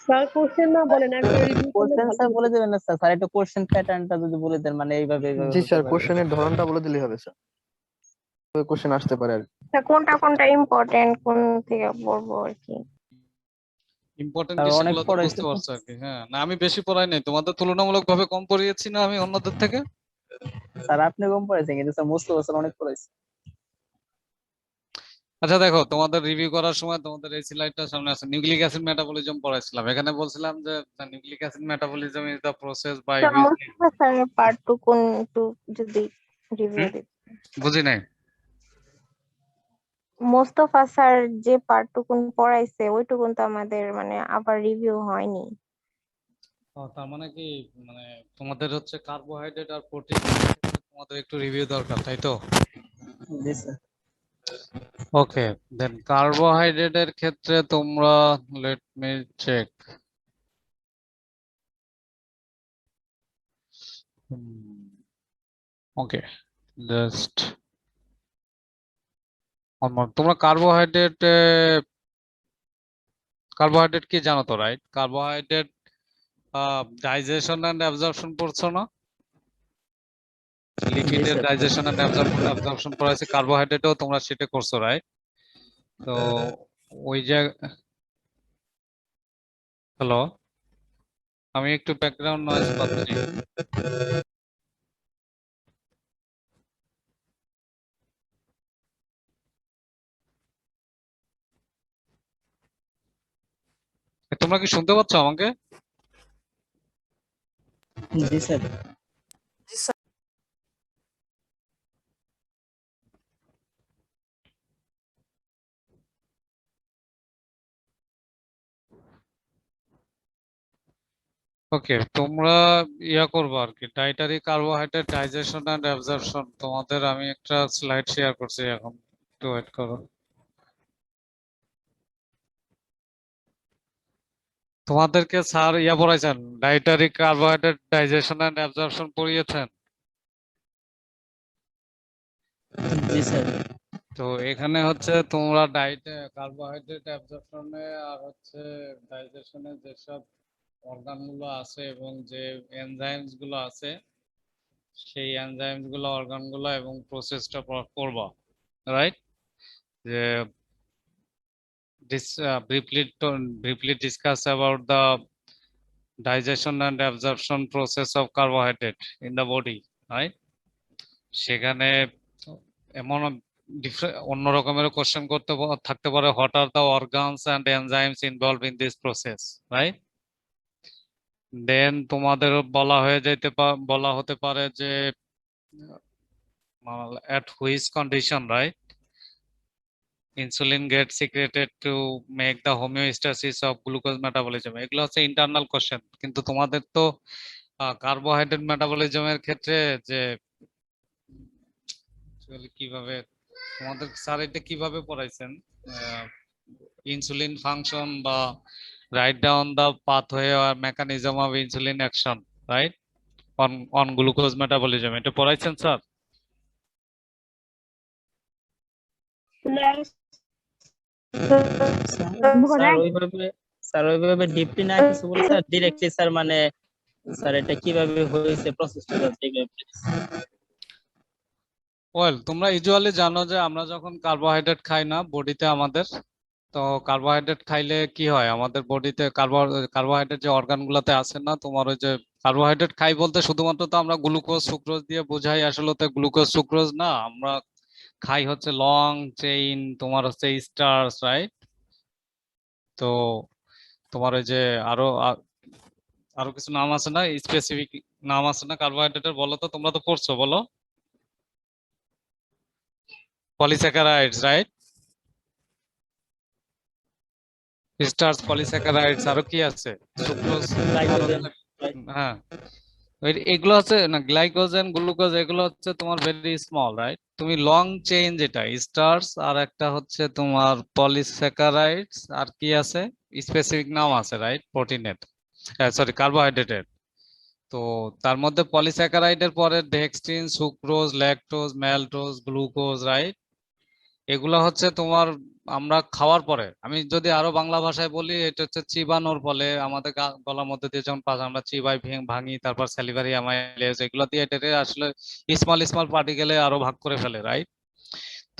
স্যার কোশ্চেন না বলেন, একবার রিভিউ করলে কোশ্চেন ভালো স্যার হতো। বলে দেবেন না স্যার, স্যার একটু কোশ্চেন প্যাটার্নটা যদি বলে দেন, মানে এইভাবে এইভাবে জি হতে স্যার, পারে। কোশ্চেনের ধরনটা বলে দিলেই হবে স্যার, কোশ্চেন আসতে পারে আর কি। স্যার কোনটা ইম্পর্টেন্ট, কোন থেকে পড়বো আর কি। ইম্পর্টেন্ট স্যার কি অনেক সেগুলো তো পড়াইছে বুঝতে তো পারছো আর কি। হ্যাঁ, না আমি বেশি পড়াই নাই, তোমাদের তুলনামূলকভাবে কম পড়িয়েছি না আমি অন্যদের থেকে? স্যার, আপনি কম পড়াইছেন কিন্তু স্যার মোস্তফা স্যার অনেক পড়াইছে। আচ্ছা দেখো, তোমাদের রিভিউ করার সময় তোমাদের এই স্লাইডটা সামনে আছে, নিউক্লিক অ্যাসিড মেটাবলিজম পড়াইছিলাম, এখানে বলছিলাম যে nucleic acid metabolism is the process by sir which. Mostafa স্যারের পার্ট টু কোন একটু যদি রিভিউ দিন। বুঝি নাই। মোস্তফা স্যার যে পার্ট টুকুন পড়াইছে ওইটুকুন তো আমাদের মানে আবার রিভিউ হয়নি। তার মানে কি, মানে তোমাদের হচ্ছে কার্বোহাইড্রেট আর প্রোটিন তোমাদের একটু রিভিউ দরকার, তাই তো? জি স্যার। ওকে, দেন কার্বোহাইড্রেটের ক্ষেত্রে তোমরা, let me check. Okay, just তোমরা কার্বোহাইড্রেট কি জানো তো, right? Carbohydrate digestion and absorption পড়ছো না? লিপিডের স্যার। ডাইজেশন এন্ড অ্যাবজর্পশন পড়াইছে, কার্বোহাইড্রেটও তোমরা সেটা করছো, রাইট? তো ওই যে, হ্যালো, আমি একটু ব্যাকগ্রাউন্ড নয়েজ পাচ্ছি। তোমরা কি শুনতে পাচ্ছ আমাকে? জি স্যার। ওকে, তোমরা ইয়া করবো আর কি, ডাইটারি কার্বোহাইড্রেট ডাইজেশন এন্ড অ্যাবজর্পশন। তোমাদের আমি একটা স্লাইড শেয়ার করছি, এখন একটু ওয়েট করো। তোমাদেরকে স্যার ইয়া পড়াইছেন, dietary carbohydrate digestion and absorption পড়িয়েছেন? জি স্যার। তো এখানে হচ্ছে তোমরা কার্বোহাইড্রেট অ্যাবজর্পশনে আর হচ্ছে ডাইজেশনে যেসব অর্গান গুলো আছে এবং যে এনজাইমস গুলো আছে, সেই এনজাইমস গুলো, অর্গান গুলো এবং প্রসেসটা করবা, রাইট? যে briefly discuss about the digestion and absorption process of carbohydrate in the body, right? সেখানে এমন অন্য রকমের কোশ্চেন থাকতে পারে, what are the organs and enzymes involve in this process, right? Then তোমাদের বলা হতে পারে যে at which condition, right, insulin gets secreted to make the homeostasis of glucose metabolism. এগুলো হচ্ছে ইন্টারনাল কোশ্চেন। কিন্তু তোমাদের তো কার্বোহাইড্রেট মেটাবলিজমের ক্ষেত্রে যে কিভাবে তোমাদের স্যার এটা কিভাবে পড়াইছেন, ইনসুলিন ফাংশন বা রাইট ডাউন দা পাথওয়ে আর mechanism of insulin action, right, on glucose metabolism, এটা পড়াইছেন স্যার? স্যার ওইভাবে ডিপলি না কিছু বলে স্যার, ডিরেক্টলি স্যার মানে স্যার এটা কিভাবে হয়েছে প্রসেসটা ওয়েল, তোমরা ইউজুয়ালি জানো যে আমরা যখন কার্বোহাইড্রেট খাই না বডিতে আমাদের, তো কার্বোহাইড্রেট খাইলে কি হয় আমাদের বডিতে, কার্বোহাইড্রেট যে অর্গান গুলাতে আছে না, তোমার ওই যে কার্বোহাইড্রেট খাই বলতে শুধুমাত্র তো আমরা গ্লুকোজ সুক্রোজ দিয়ে বোঝাই, আসলে তো গ্লুকোজ সুক্রোজ না, আমরা খাই হচ্ছে লং চেইন তোমার হচ্ছে স্টার্চ, রাইট? তো তোমার ওই যে আরো আরো কিছু নাম আছে না, স্পেসিফিক নাম আছে না কার্বোহাইড্রেটের, বলো তো, তোমরা তো পড়ছো, বলো। Polysaccharides, right? স্টার্চ, পলিস্যাকারাইডস, আরো কি আছে, সুক্রোজ, হ্যাঁ, এগুলো হচ্ছে না, গ্লাইকোজেন, গ্লুকোজ, এগুলো হচ্ছে তোমার ভেরি স্মল, রাইট? তুমি লং চেইন যেটা স্টার্চ, আর একটা হচ্ছে তোমার পলিস্যাকারাইডস, আর কি আছে স্পেসিফিক নাম আছে, রাইট, প্রোটিনের, সরি কার্বোহাইড্রেটের। তো তার মধ্যে পলিস্যাকারাইডের পরে dextrin, sucrose, lactose, ম্যালটোজ, glucose, right? এগুলো হচ্ছে তোমার আমরা খাওয়ার পরে, আমি যদি আরো বাংলা ভাষায় বলি, এটা হচ্ছে চিবানোর ফলে আমাদের গলার মধ্যে দিয়ে যখন আমরা চিবাই ভাঙি, তারপর স্যালিভারি অ্যামাইলেজ, এগুলো দিয়ে এটা আসলে স্মল স্মল পার্টিকেলে আরো ভাগ করে ফেলে, রাইট?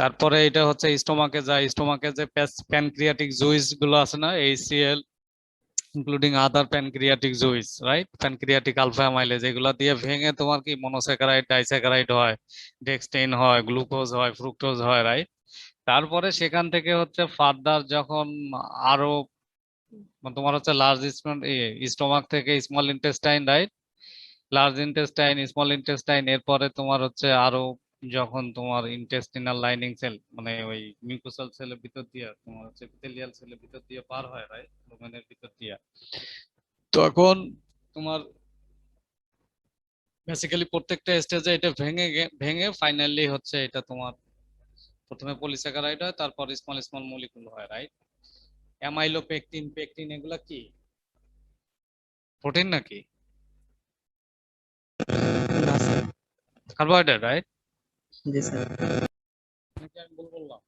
তারপরে এটা হচ্ছে স্টোমাকে যায়, স্টোমাকে যে প্যানক্রিয়াটিক জুইস গুলো আছে না, HCl including other pancreatic juice, right, pancreatic alpha amylase, এগুলা দিয়ে ভেঙে তোমার কি মনোস্যাকারাইড, ডাইস্যাকারাইড হয়, ডেক্সটেইন হয়, গ্লুকোজ হয়, ফ্রুক্টোজ হয়, রাইট? তারপরে সেখান থেকে হচ্ছে ফার্দার যখন আরো তোমার হচ্ছে লার্জ স্টোমাক থেকে small intestine, right, large intestine, small intestine, এরপরে তোমার হচ্ছে আরো যখন তোমার ইন্টেস্টিনাল লাইনিং সেল মানে ওই মিউকোসাল সেলের ভিতর দিয়ে তোমার হচ্ছে এপিথেলিয়াল সেলের ভিতর দিয়ে পার হয়, রাইট, লুমেনের ভিতর দিয়ে, তখন তোমার বেসিক্যালি প্রত্যেকটা স্টেজে এটা ভেঙে ভেঙে ফাইনালি হচ্ছে এটা তোমার প্রথমে পলিস্যাকারাইড হয়, তারপর স্মল স্মল মলিকুল হয়, রাইট? অ্যামাইলো পেকটিন, পেকটিন এগুলা কি প্রোটিন নাকি না স্যার। Carbohydrate, right? জি স্যার। নাকি আমি ভুল বললাম?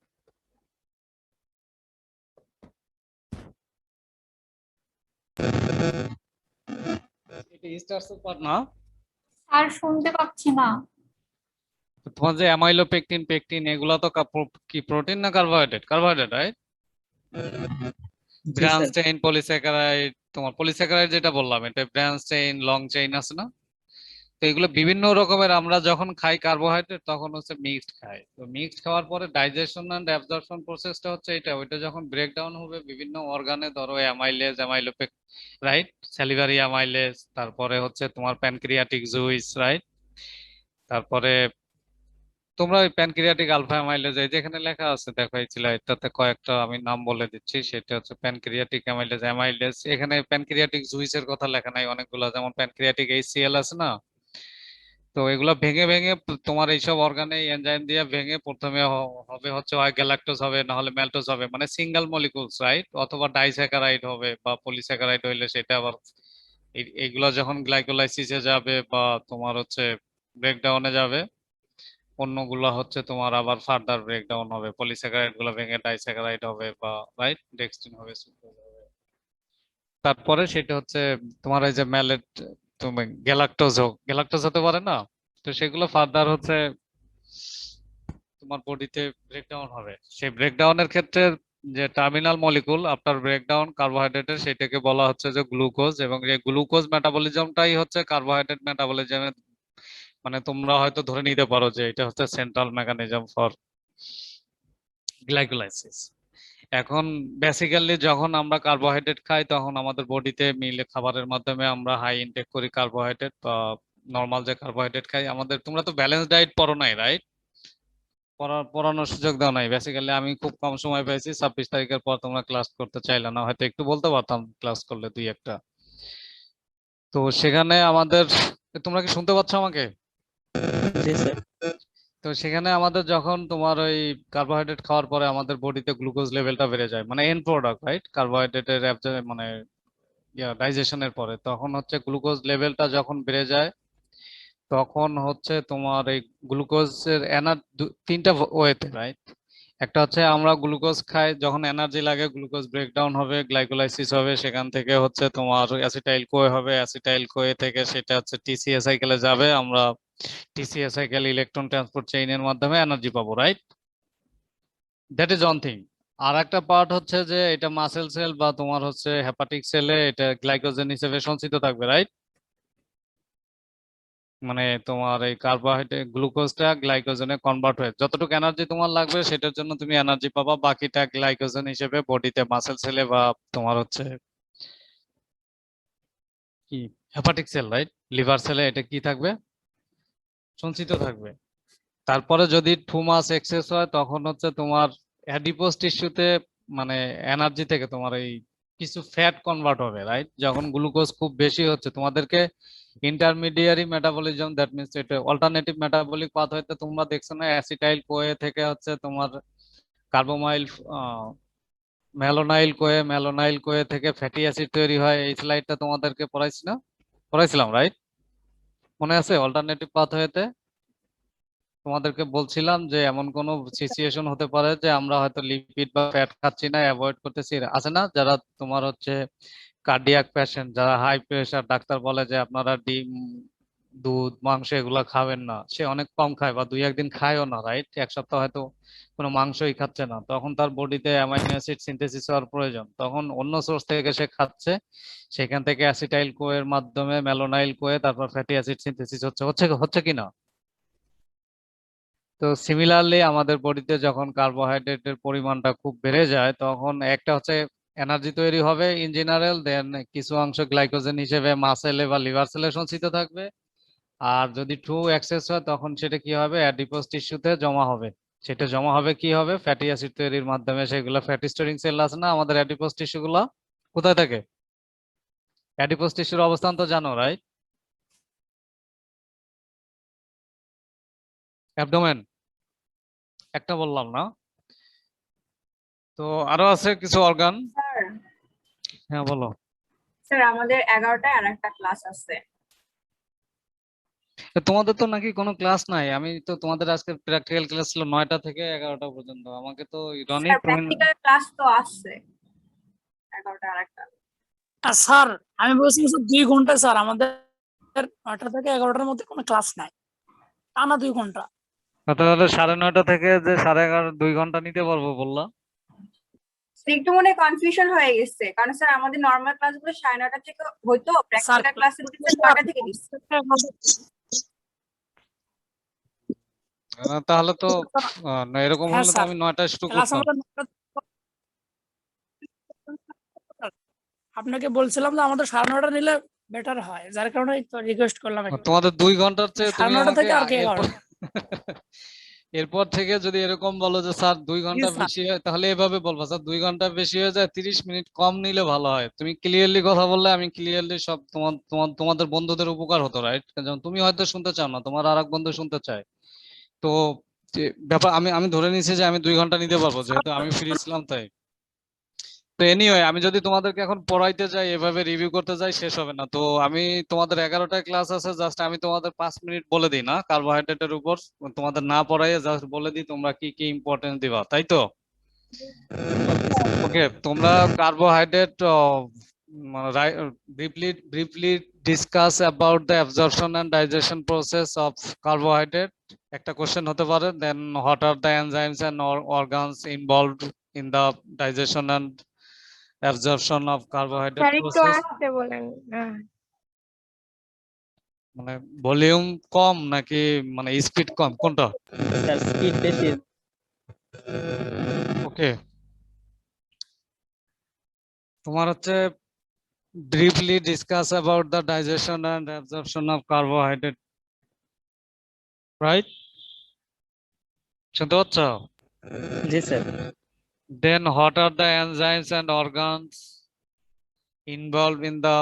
এটা স্টার্চের পার্ট না? স্যার শুনতে পাচ্ছি না। তোমার যে অ্যামাইলো পেকটিন, পেকটিন এগুলা তো কি প্রোটিন না কার্বোহাইড্রেট? Carbohydrate, right? জি ব্রাঞ্চ স্যার। চেইন পলিস্যাকারাইড, তোমার পলিস্যাকারাইড যেটা বললাম এটা ব্রাঞ্চ চেইন, লং চেইন আছে না? তো এগুলো বিভিন্ন রকমের, আমরা যখন খাই কার্বোহাইড্রেট তখন হচ্ছে মিক্সড খাই। তো মিক্সড খাওয়ার পরে ডাইজেশন এন্ড অ্যাবজর্পশন প্রসেসটা হচ্ছে এটা, ওইটা যখন ব্রেকডাউন হবে বিভিন্ন অর্গানে, ধরো অ্যামাইলেজ, অ্যামাইলোপেক, রাইট, স্যালিভারি অ্যামাইলেজ, তারপরে হচ্ছে তোমার প্যানক্রিয়াটিক জুইস, রাইট? তারপরে তোমরা ওই প্যানক্রিয়াটিক আলফা অ্যামাইলেজ এই যেখানে লেখা আছে দেখো এই এটাতে কয়েকটা আমি নাম বলে দিচ্ছি, সেটা হচ্ছে প্যানক্রিয়াটিক অ্যামাইলেজ, অ্যামাইলেজ। এখানে প্যানক্রিয়াটিক জুইসের কথা লেখা নাই অনেকগুলো, যেমন প্যানক্রিয়াটিক এইচসিএল আছে না? তো এগুলো ভেঙে ভেঙে তোমার এইসব অর্গানে এনজাইম দিয়ে ভেঙে প্রথমে হবে হচ্ছে হয় গ্যালাক্টোজ হবে, না হলে ম্যালটোজ হবে, মানে সিঙ্গেল মলিকুলস, রাইট? অথবা ডাইস্যাকারাইড হবে, বা পলিস্যাকারাইড হইলে সেটা আবার এইগুলা যখন গ্লাইকোলাইসিসে যাবে বা তোমার হচ্ছে ব্রেকডাউনে যাবে, অন্যগুলা হচ্ছে তোমার আবার ফার্দার ব্রেকডাউন হবে, পলিস্যাকারাইড গুলো ভেঙে ডাইস্যাকারাইড হবে বা রাইট ডেক্সট্রিন হবে, সুক্রোজ হবে। তারপরে সেটা হচ্ছে তোমার এই যে ম্যালেট, তুমি গ্যালাক্টোজ হোক, গ্যালাক্টোজ হতে পারে না? তো সেগুলো ফার্দার হচ্ছে তোমার বডিতে ব্রেকডাউন হবে। সেই ব্রেকডাউনের ক্ষেত্রে যে টার্মিনাল মলিকুল আফটার ব্রেকডাউন কার্বোহাইড্রেটের, সেটাকে বলা হচ্ছে যে গ্লুকোজ, এবং এই গ্লুকোজ মেটাবলিজমটাই হচ্ছে কার্বোহাইড্রেট মেটাবলিজমের, মানে তোমরা হয়তো ধরে নিতে পারো যে এটা হচ্ছে সেন্ট্রাল মেকানিজম ফর গ্লাইকোলাইসিস। এখন বেসিক্যালি যখন আমরা কার্বোহাইড্রেট খাই তখন আমাদের বডিতে মিলে খাবারের মাধ্যমে আমরা হাই ইনটেক করি কার্বোহাইড্রেট, বা নর্মাল যে কার্বোহাইড্রেট খাই আমাদের, তোমরা তো ব্যালেন্স ডায়েট পড়ো নাই, রাইট? পড়ানোর সুযোগ দাও নাই। বেসিক্যালি আমি খুব কম সময় পেয়েছি, 26 তারিখের পর তোমরা ক্লাস করতে চাইলে না, হয়তো একটু বলতে পারতাম ক্লাস করলে দুই একটা। তো সেখানে আমাদের, তোমরা কি শুনতে পাচ্ছ আমাকে? জি স্যার। তো সেখানে আমাদের যখন তোমার ওই কার্বোহাইড্রেট খাওয়ার পরে আমাদের বডিতে গ্লুকোজ লেভেলটা বেড়ে যায়, মানে এন্ড প্রোডাক্ট, রাইট? কার্বোহাইড্রেটের মানে ডাইজেশনের পরে তখন হচ্ছে গ্লুকোজ লেভেলটা যখন বেড়ে যায়, তখন হচ্ছে তোমার এই গ্লুকোজের তিনটা ওয়েতে, রাইট? একটা হচ্ছে আমরা গ্লুকোজ খাই যখন এনার্জি লাগে, গ্লুকোজ ব্রেকডাউন হবে, গ্লাইকোলাইসিস হবে, সেখান থেকে হচ্ছে তোমার অ্যাসিটাইল কোয়ে হবে, অ্যাসিটাইল কোয়ে থেকে সেটা হচ্ছে টিসিএ সাইকেলে যাবে, আমরা টিসিএ সাইকেল ইলেকট্রন ট্রান্সপোর্ট চেইনের মাধ্যমে এনার্জি পাবো, right? That is one thing. আর একটা পার্ট হচ্ছে যে এটা মাসেল সেল বা তোমার হচ্ছে হেপাটিক সেলে এটা গ্লাইকোজেন হিসেবে সঞ্চিত থাকবে, রাইট? মানে তোমার এই কার্বোহাইড্রেট গ্লুকোজটা গ্লাইকোজেনে কনভার্ট হয়ে যতটুকু এনার্জি তোমার লাগবে সেটার জন্য তুমি এনার্জি পাবা, বাকিটা গ্লাইকোজেন হিসেবে বডিতে মাসেল সেলে বা তোমার হচ্ছে কি হেপাটিক সেল, রাইট, লিভার সেলে এটা কি থাকবে, সঞ্চিত থাকবে। তারপরে যদি টু মাস এক্সেস হয় তখন হচ্ছে তোমার অ্যাডিপোজ টিস্যুতে, মানে এনার্জি থেকে তোমার এই কিছু ফ্যাট কনভার্ট হবে, রাইট? যখন গ্লুকোজ খুব বেশি হচ্ছে তোমাদেরকে ইন্টারমিডিয়ারি মেটাবলিজম, দ্যাট মিনস এটা অল্টারনেটিভ মেটাবলিক পাথওয়েতে তোমরা দেখছো না, অ্যাসিটাইল কোয়ে থেকে হচ্ছে তোমার কার্বোমাইল, ম্যালোনাইল কোয়ে থেকে ফ্যাটি অ্যাসিড তৈরি হয়। এই স্লাইডটা তোমাদেরকে পড়াইছি না? পড়াইছিলাম, রাইট? মনে আছে? অল্টারনেটিভ পাথওয়েতে তোমাদেরকে বলছিলাম যে এমন কোন সিচুয়েশন হতে পারে যে আমরা হয়তো লিপিড বা ফ্যাট খাচ্ছি না, অ্যাভয়েড করতেছি, আছে না? যারা তোমার হচ্ছে কার্ডিয়াক পেশেন্ট, যারা হাই প্রেশার, ডাক্তার বলে যে আপনারা ডিম, দুধ, মাংস এগুলা খাবেন না, সে অনেক কম খায় বা দুই একদিন খায়ও না, রাইট? এক সপ্তাহ হয়তো কোনো মাংসই খাচ্ছে না, তখন তার বডিতে অ্যামাইনো অ্যাসিড সিনথেসিস হওয়ার প্রয়োজন, তখন অন্য সোর্স থেকে সে খাচ্ছে, সেখান থেকে অ্যাসিটাইল কোয়ের মাধ্যমে ম্যালোনাইল কোয়ে তারপর ফ্যাটি অ্যাসিড সিনথেসিস হচ্ছে, হচ্ছে কিনা? তো সিমিলারলি আমাদের বডিতে যখন কার্বোহাইড্রেটের পরিমাণটা খুব বেড়ে যায় তখন একটা হচ্ছে এনার্জি তৈরি হবে ইন জেনারেল, দেন কিছু অংশ গ্লাইকোজেন হিসেবে মাসেলে বা লিভার সেলে সঞ্চিত থাকবে, আর যদি টু এক্সেস হয় তখন সেটা কি হবে, অ্যাডিপোজ টিস্যুতে জমা হবে। সেটা জমা হবে কি হবে, ফ্যাটি অ্যাসিড তৈরির মাধ্যমে। সেগুলো ফ্যাটি স্টোরিং সেল আছে না আমাদের অ্যাডিপোজ টিস্যুগুলো, কোথায় থাকে? অ্যাডিপোজ টিস্যুর অবস্থান তো জানো, রাইট? অ্যাবডোমেন একটা বললাম না? তো আরো আছে কিছু অর্গান। স্যার হ্যাঁ বলো। স্যার আমাদের 11টায় আরেকটা ক্লাস আছে। তোমাদের তো নাকি কোনো ক্লাস নাই? আমি তো তোমাদের আজকে প্র্যাকটিক্যাল ক্লাস ছিল 9টা থেকে 11টা পর্যন্ত। আমাকে তো রনি স্যার প্র্যাকটিক্যাল ক্লাস তো আছে 11টায় আরেকটা। স্যার আমি বলছি স্যার 2 ঘন্টা স্যার আমাদের 9টা থেকে 11টার মধ্যে কোনো ক্লাস নাই, টানা 2 ঘন্টা। তাহলে 9:30 থেকে যে 11:30 2 ঘন্টা নিতে পারবো বললা? একটু মনে কনফিউশন হয়ে গেছে, কারণ স্যার আমাদের নরমাল ক্লাসগুলো 9:30 থেকে হয়তো, প্র্যাকটিক্যাল ক্লাসের দিকে 9টা থেকে দিচ্ছে। তাহলে তো না, এরকম হ্যাঁ হলে তো স্যার আমি 9টায় শুরু ক্লাস করতাম। আমাদের 9টা। আপনাকে বলছিলাম যে আমাদের 9:30 নিলে বেটার হয়, যার কারণে তো রিকোয়েস্ট করলাম একটু। তোমাদের 2 ঘন্টার চেয়ে তুমি 9:30 আমাকে থেকে আর কি এরপর এরপর থেকে যদি এরকম বলো যে স্যার 2 ঘন্টা স্যার বেশি হয়, তাহলে এভাবে বলবো স্যার 2 ঘন্টা বেশি হয়ে যায়, 30 মিনিট কম নিলে ভালো হয়। তুমি ক্লিয়ারলি কথা বললে আমি ক্লিয়ারলি সব তোমাদের বন্ধুদের উপকার হতো, রাইট? যেমন তুমি হয়তো শুনতে চাও না, তোমার আরেক বন্ধু শুনতে চায়। তো যে ব্যাপার, আমি আমি ধরে নিয়েছি যে আমি 2 ঘন্টা নিতে পারবো, যেহেতু আমি ফ্রি ছিলাম তাই। তো এনিওয়ে, আমি যদি তোমাদেরকে এখন পড়াইতে যাই, এভাবে রিভিউ করতে যাই, শেষ হবে না। তো আমি তোমাদের 11টায় ক্লাস আছে, জাস্ট আমি তোমাদের 5 মিনিট বলে দিই না কার্বোহাইড্রেটের উপর, তোমাদের না পড়াইয়ে জাস্ট বলে দিই তোমরা কি কি ইম্পর্টেন্স দিবা, তাই তো? ওকে, তোমরা carbohydrate briefly discuss about the absorption and digestion process of carbohydrate. একটা কোশ্চেন হতে পারে। Then what are the enzymes and organs involved in the digestion and absorption of carbohydrate sir একটু process? আসতে বলেন। মানে ভলিউম কম নাকি মানে স্পিড কম, কোনটা? স্যার স্পিড বেশি। ওকে, তোমার হচ্ছে briefly discuss about the digestion and absorption of carbohydrate, right? শুনতে পাচ্ছ? জি sir. Then what are the enzymes and organs involved in the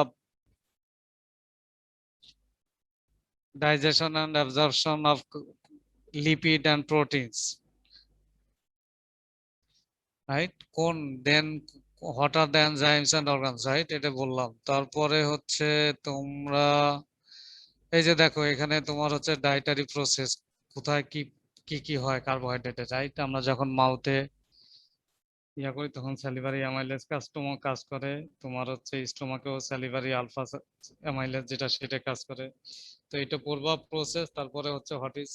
digestion and absorption of lipid and proteins, right? Then what are the enzymes and organs, right? এটা বললাম। তারপরে হচ্ছে তোমরা এই যে দেখো এখানে তোমার হচ্ছে ডায়েটারি প্রসেস, কোথায় কি কি কি হয় কার্বোহাইড্রেটে, রাইট? আমরা যখন মাউথে ইয়া করি তখন স্যালিভারি অ্যামাইলেজ কাজ করে, তোমার হচ্ছে স্টোমাকেও স্যালিভারি আলফা অ্যামাইলেজ যেটা সেটা কাজ করে। তো এটা পূর্বা প্রসেস। তারপরে হচ্ছে হোয়াট ইজ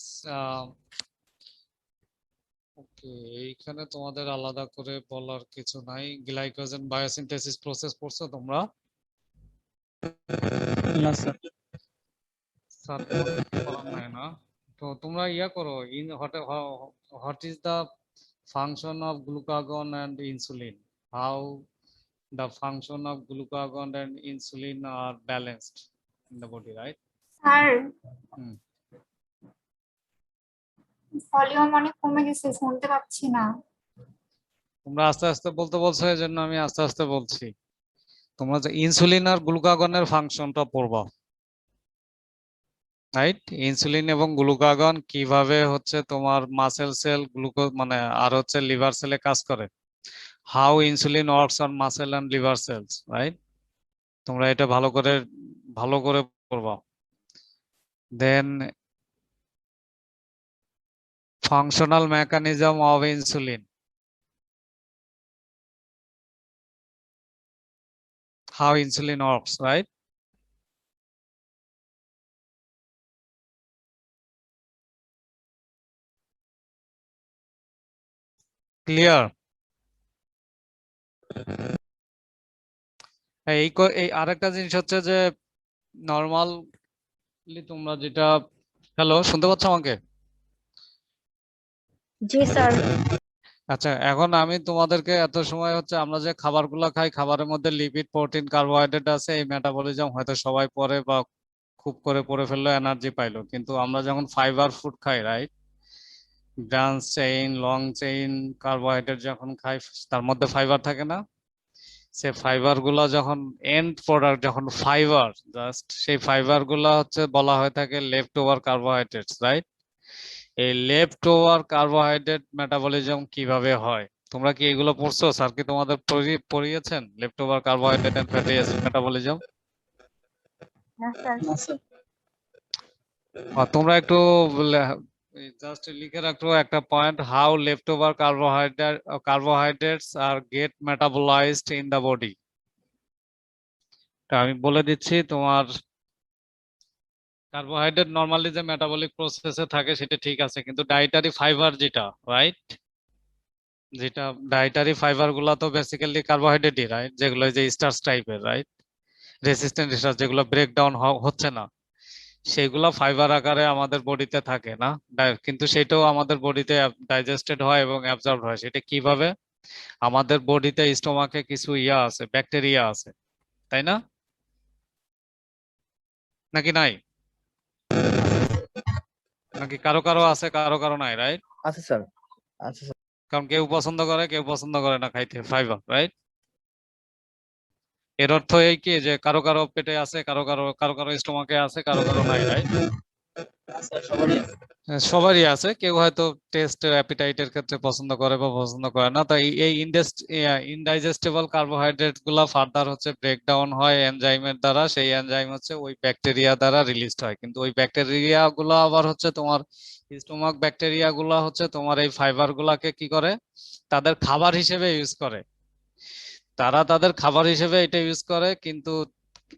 ওকে, এইখানে তোমাদের আলাদা করে বলার কিছু নাই। গ্লাইকোজেন বায়োসিনথেসিস প্রসেস পড়ছো তোমরা? না স্যার। স্যার পড়ার নাই না? তো তোমরা ইয়া করো, in what is the function of glucagon and insulin, how the function of glucagon and insulin are balanced in the body, right? Sir hmm. Volume অনেক কমে গেছে, শুনতে পাচ্ছি না। তোমরা আস্তে আস্তে বলতে বলছো, এই জন্য আমি আস্তে আস্তে বলছি। তোমরা যে ইনসুলিন আর গ্লুকাগনের ফাংশনটা পড়বা, রাইট? ইনসুলিন এবং গ্লুকাগন কিভাবে হচ্ছে তোমার মাসেল সেল গ্লুকোজ মানে আর হচ্ছে লিভার সেলে কাজ করে, how insulin works on muscle and liver cells, right? তোমরা এটা ভালো করে পড়বা। দেন functional mechanism of insulin, how insulin works, right? Clear? এই আরেকটা জিনিস হচ্ছে যে নরমালি তোমরা যেটা, হ্যালো শুনতে পাচ্ছ আমাকে? জি স্যার। আচ্ছা, এখন আমি তোমাদেরকে এত সময় হচ্ছে আমরা যে খাবারগুলো খাই, খাবারের মধ্যে লিপিড, প্রোটিন, কার্বোহাইড্রেট আছে, এই মেটাবলিজম হয়তো সবাই পড়ে বা খুব করে পড়ে ফেললো, এনার্জি পাইলো। কিন্তু আমরা যখন ফাইবার ফুড খাই, right, branch chain, long chain carbohydrate যখন খাই, তার মধ্যে ফাইবার থাকে না? সে ফাইবার গুলা যখন এন্ড প্রোডাক্ট যখন ফাইবার জাস্ট সেই ফাইবার গুলা হচ্ছে বলা হয়ে থাকে লেফট ওভার কার্বোহাইড্রেটস, রাইট? এই লেফট ওভার কার্বোহাইড্রেট মেটাবলিজম কিভাবে হয়? তোমরা কি এগুলো পড়ছো? স্যার কি তোমাদের পড়িয়েছেন left over carbohydrate and fatty acid metabolism? না স্যার। না স্যার। তোমরা একটু জাস্ট লিখে রাখো একটা point, how left over carbohydrates are get metabolised in the body. আমি বলে দিচ্ছি, তোমার কার্বোহাইড্রেট নরমালি যে মেটাবলিক প্রসেসে থাকে সেটা ঠিক আছে, কিন্তু ডায়েটারি ফাইবার যেটা, রাইট, যেটা ডায়েটারি ফাইবার গুলা তো বেসিক্যালি কার্বোহাইড্রেটই, রাইট, যেগুলো যে স্টার্চ টাইপের, রাইট, রেসিস্ট্যান্ট স্টার্চ যেগুলো ব্রেকডাউন হচ্ছে না, সেগুলো ফাইবার আকারে আমাদের বডিতে থাকে না, কিন্তু সেটাও আমাদের বডিতে ডাইজেস্টেড হয় এবং অ্যাবজর্ব হয়। সেটা কিভাবে? আমাদের বডিতে স্টোমাকে কিছু ইয়া আছে, ব্যাকটেরিয়া আছে, তাই না? নাকি নাই? নাকি কারো কারো আছে, কারো কারো নাই, রাইট? আছে স্যার, আছে স্যার। কারণ কেউ পছন্দ করে, কেউ পছন্দ করে না খাইতে ফাইবার, রাইট? এর অর্থ এই কি যে কারো কারো পেটে আছে, কারো কারো স্টোমাকে আছে, কারো কারো নাই, রাইট? সবারই আছে। কেউ হয়তো টেস্ট অ্যাপিটাইটের ক্ষেত্রে পছন্দ করে বা পছন্দ করে না। তাই এই ইনডাইজেস্টেবল কার্বোহাইড্রেট গুলা ফার্দার হচ্ছে ব্রেকডাউন হয় এনজাইমের দ্বারা। সেই এনজাইম হচ্ছে ওই ব্যাকটেরিয়া দ্বারা রিলিজড হয়, কিন্তু ওই ব্যাকটেরিয়া গুলা আবার হচ্ছে তোমার স্টোমাক ব্যাকটেরিয়া গুলা হচ্ছে তোমার এই ফাইবার গুলাকে কি করে, তাদের খাবার হিসেবে ইউজ করে। তারা তাদের খাবার হিসেবে এটা ইউজ করে, কিন্তু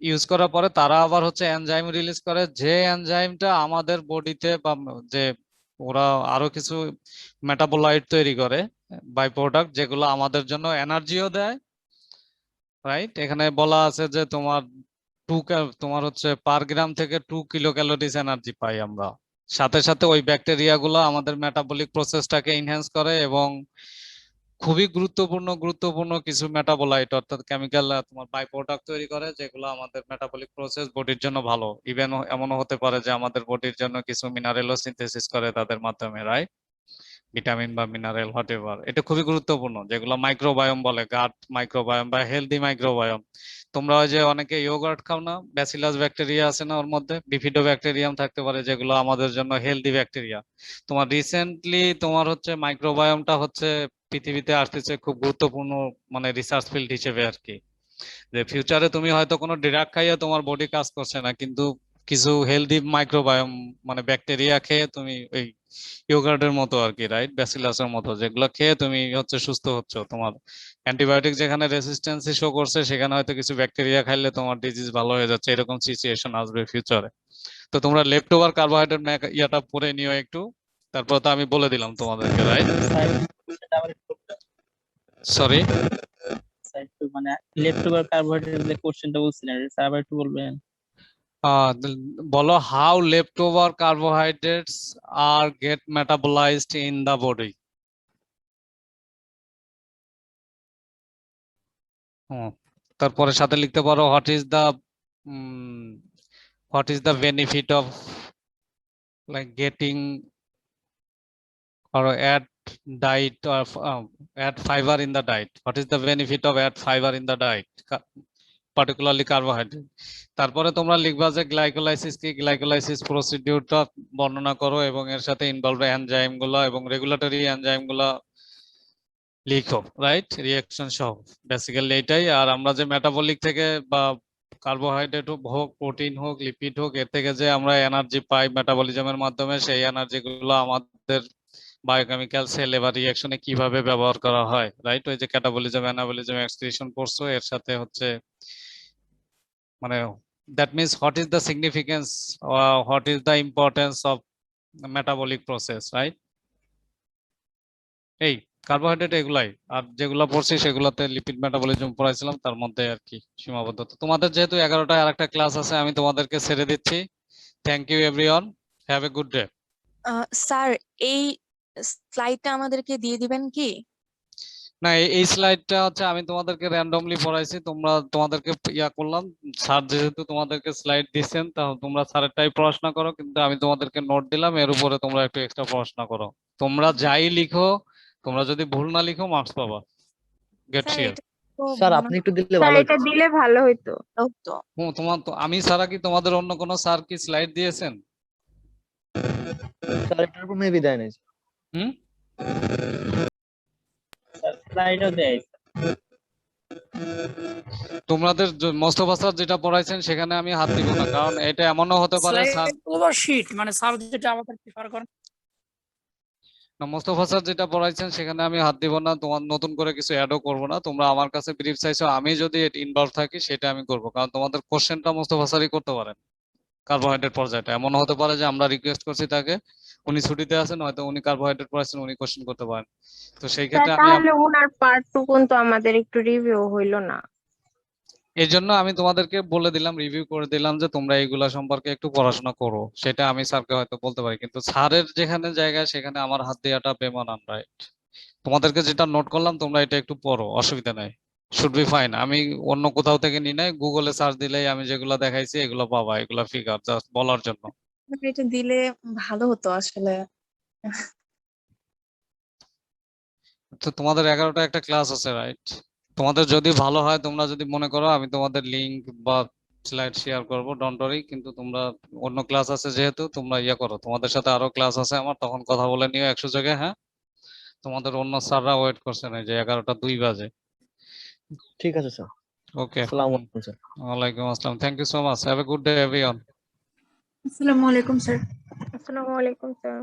ইউজ করার পরে তারা আবার হচ্ছে এনজাইম রিলিজ করে, যে এনজাইমটা আমাদের বডিতে বা যে ওরা আরো কিছু মেটাবোলাইট তৈরি করে বাই প্রোডাক্ট, যেগুলো আমাদের জন্য এনার্জিও দেয়, রাইট? এখানে বলা আছে যে তোমার হচ্ছে পার গ্রাম থেকে 2 কিলো ক্যালোরিজ এনার্জি পাই আমরা। সাথে সাথে ওই ব্যাকটেরিয়া গুলো আমাদের মেটাবলিক প্রসেসটাকে এনহ্যান্স করে এবং খুবই গুরুত্বপূর্ণ কিছু মেটাবোলাইট অর্থাৎ কেমিক্যাল তোমার বাই প্রোডাক্ট তৈরি করে, যেগুলো আমাদের মেটাবলিক প্রসেস বডির জন্য ভালো। ইভেন এমনও হতে পারে যে আমাদের বডির জন্য কিছু মিনারেলও সিনথেসিস করে তাদের মাধ্যমে, রাইট? ভিটামিন বা মিনারেল হোয়াটএভার। এটা খুবই গুরুত্বপূর্ণ, যেগুলো মাইক্রোবায়োম বলে, গাট মাইক্রোবায়োম বা হেলদি মাইক্রোবায়োম। তোমরা ওই যে অনেকে ইয়োগার্ট খাও না, ব্যাসিলাস ব্যাকটেরিয়া আছে না ওর মধ্যে, বিফিডো ব্যাকটেরিয়াম থাকতে পারে, যেগুলো আমাদের জন্য হেলদি ব্যাকটেরিয়া। তোমার রিসেন্টলি তোমার হচ্ছে মাইক্রোবায়োমটা হচ্ছে পৃথিবীতে আসতেছে খুব গুরুত্বপূর্ণ মানে রিসার্চ ফিল্ড হিসেবে আর কি। যে ফিউচারে তুমি হয়তো কোনো ড্রাগ খাইয়া তোমার বডি কাজ করছে না, কিন্তু কিছু হেলদি মাইক্রোবায়োম মানে ব্যাকটেরিয়া খেয়ে তুমি ওই ইয়োগার্টের মতো আর কি, রাইট, ব্যাসিলাসের মতো, যেগুলো খেয়ে তুমি হচ্ছে সুস্থ হচ্ছ। তোমার অ্যান্টিবায়োটিক যেখানে রেসিস্ট্যান্সি শো করছে, সেখানে হয়তো কিছু ব্যাকটেরিয়া খাইলে তোমার ডিজিজ ভালো হয়ে যাচ্ছে, এরকম সিচুয়েশন আসবে ফিউচারে। তো তোমরা লেফট ওভার কার্বোহাইড্রেট ইয়াটা পড়ে নিও একটু, তারপর তো আমি বলে দিলাম তোমাদেরকে, রাইট? সরি মানে লেফট ওভার কার্বোহাইড্রেট যে কোশ্চেনটা বলছিলেন স্যার আবার একটু বলবেন? বলো, how left over carbohydrates are get metabolised in the body. তারপরে সাথে লিখতে পারো what is the benefit of like getting or add diet or add fiber in the diet. What is the benefit of add fiber in the diet, particularly carbohydrate? তারপরে তোমরা লিখবা যে glycolysis কি, glycolysis প্রসিডিউরটা বর্ণনা করো এবং এর সাথে ইনভলভ এনজাইম গুলো এবং রেগুলেটরি এনজাইম গুলো লিখো, রাইট, রিঅ্যাকশন সহ। বেসিক্যালি এটাই। আর আমরা যে মেটাবলিক থেকে বা কার্বোহাইড্রেট হোক, প্রোটিন হোক, লিপিড হোক, এর থেকে যে আমরা এনার্জি পাই মেটাবলিজমের মাধ্যমে, সেই এনার্জি গুলো আমাদের বায়োকেমিক্যাল সেল এবার রিঅ্যাকশনে কিভাবে ব্যবহার করা হয়, রাইট? ওই যে ক্যাটাবলিজম, অ্যানাবলিজম, এক্সক্রিশন পড়ছো, এর সাথে হচ্ছে মানে that means what is the significance, what is the importance of metabolic process, right? এই কার্বোহাইড্রেট এগুলাই। আর যেগুলো পড়ছি সেগুলোতে লিপিড মেটাবলিজম পড়াইছিলাম, তার মধ্যে আর কি সীমাবদ্ধতা। তোমাদের যেহেতু 11টায় আরেকটা ক্লাস আছে, আমি তোমাদেরকে ছেড়ে দিচ্ছি। Thank you everyone, have a good day. Sir এই স্লাইডটা আমাদেরকে দিয়ে দিবেন কি? না, এই স্লাইডটা হচ্ছে আমি তোমাদেরকে র্যান্ডমলি পড়াইছি, তোমাদেরকে ইয়া করলাম। স্যার যেহেতু তোমাদেরকে স্লাইড দিচ্ছেন, তাহলে তোমরা স্যারেরটাই পড়াশোনা করো, কিন্তু আমি তোমাদেরকে নোট দিলাম, এর উপরে তোমরা একটু এক্সট্রা পড়াশোনা করো। তোমরা যাই লিখো, তোমরা যদি ভুল না লিখো মার্কস পাবা। Gate sir sure. স্যার আপনি একটু দিলে স্যার ভালো হতো এটা দিলে ভালো হইতো। তো তোমার তো আমি ছাড়া কি তোমাদের অন্য কোনো স্যার কি স্লাইড দিয়েছেন? স্যার এটার উপর মেবি দেয় নাই হুম স্লাইডও দেয়। তোমাদের মোস্তফা স্যার যেটা পড়াইছেন সেখানে আমি হাত দিব না, কারণ এটা এমনও হতে পারে স্যার স্লাইড ওভার শিট মানে স্যার যেটা আমাদের প্রিফার করেন। না, মোস্তফা স্যার যেটা পড়াইছেন সেখানে আমি হাত দিব না, তোমার নতুন করে কিছু অ্যাডও করব না। তোমরা আমার কাছে ব্রিফ চাইছো, আমি যদি ইনভলভ থাকি সেটা আমি করব, কারণ তোমাদের কোশ্চেনটা মোস্তফা স্যারই করতে পারেন। কার্বোহাইড্রেট পর্যায়টা এমন হতে পারে যে আমরা রিকোয়েস্ট করছি তাকে, উনি ছুটিতে আছেন, হয়তো উনি কার্বোহাইড্রেট পড়াচ্ছেন, উনি কোশ্চেন করতে পারেন। তো সেই স্যার ক্ষেত্রে আমি তাহলে ওনার পার্ট টুকুন তো আমাদের একটু রিভিউ হইলো না। এই জন্য আমি তোমাদেরকে বলে দিলাম, রিভিউ করে দিলাম যে তোমরা এইগুলা সম্পর্কে একটু পড়াশোনা করো। সেটা আমি স্যারকে হয়তো বলতে পারি, কিন্তু স্যারের যেখানে জায়গায় সেখানে আমার হাত দেওয়াটা বেমানান, রাইট? তোমাদেরকে যেটা নোট করলাম তোমরা এটা একটু পড়ো, অসুবিধা নাই, শুড বি ফাইন। আমি অন্য কোথাও থেকে নি নাই, গুগলে সার্চ দিলেই আমি যেগুলো দেখাইছি এগুলো পাবা, এগুলা ফিগার জাস্ট বলার জন্য। এটা দিলে ভালো হতো আসলে। তো তোমাদের 11টা একটা ক্লাস আছে, রাইট? তোমাদের যদি ভালো হয়, তোমরা যদি মনে করো আমি তোমাদের লিংক বা স্লাইড শেয়ার করবো, ডোন্ট ওয়ারি। কিন্তু তোমরা অন্য ক্লাস আছে যেহেতু, তোমরা ইয়া করো, তোমাদের সাথে আরো ক্লাস আছে আমার, তখন কথা বলে নিও 100 জায়গায়। হ্যাঁ, তোমাদের অন্য স্যাররা ওয়েট করছেন, এই যে 11টা 2 বাজে। ঠিক আছে স্যার। ওকে, আসসালামু আলাইকুম স্যার। ওয়ালাইকুম আসসালাম, thank you so much, have a good day everyone. আসসালামু আলাইকুম স্যার। আসসালামু আলাইকুম স্যার।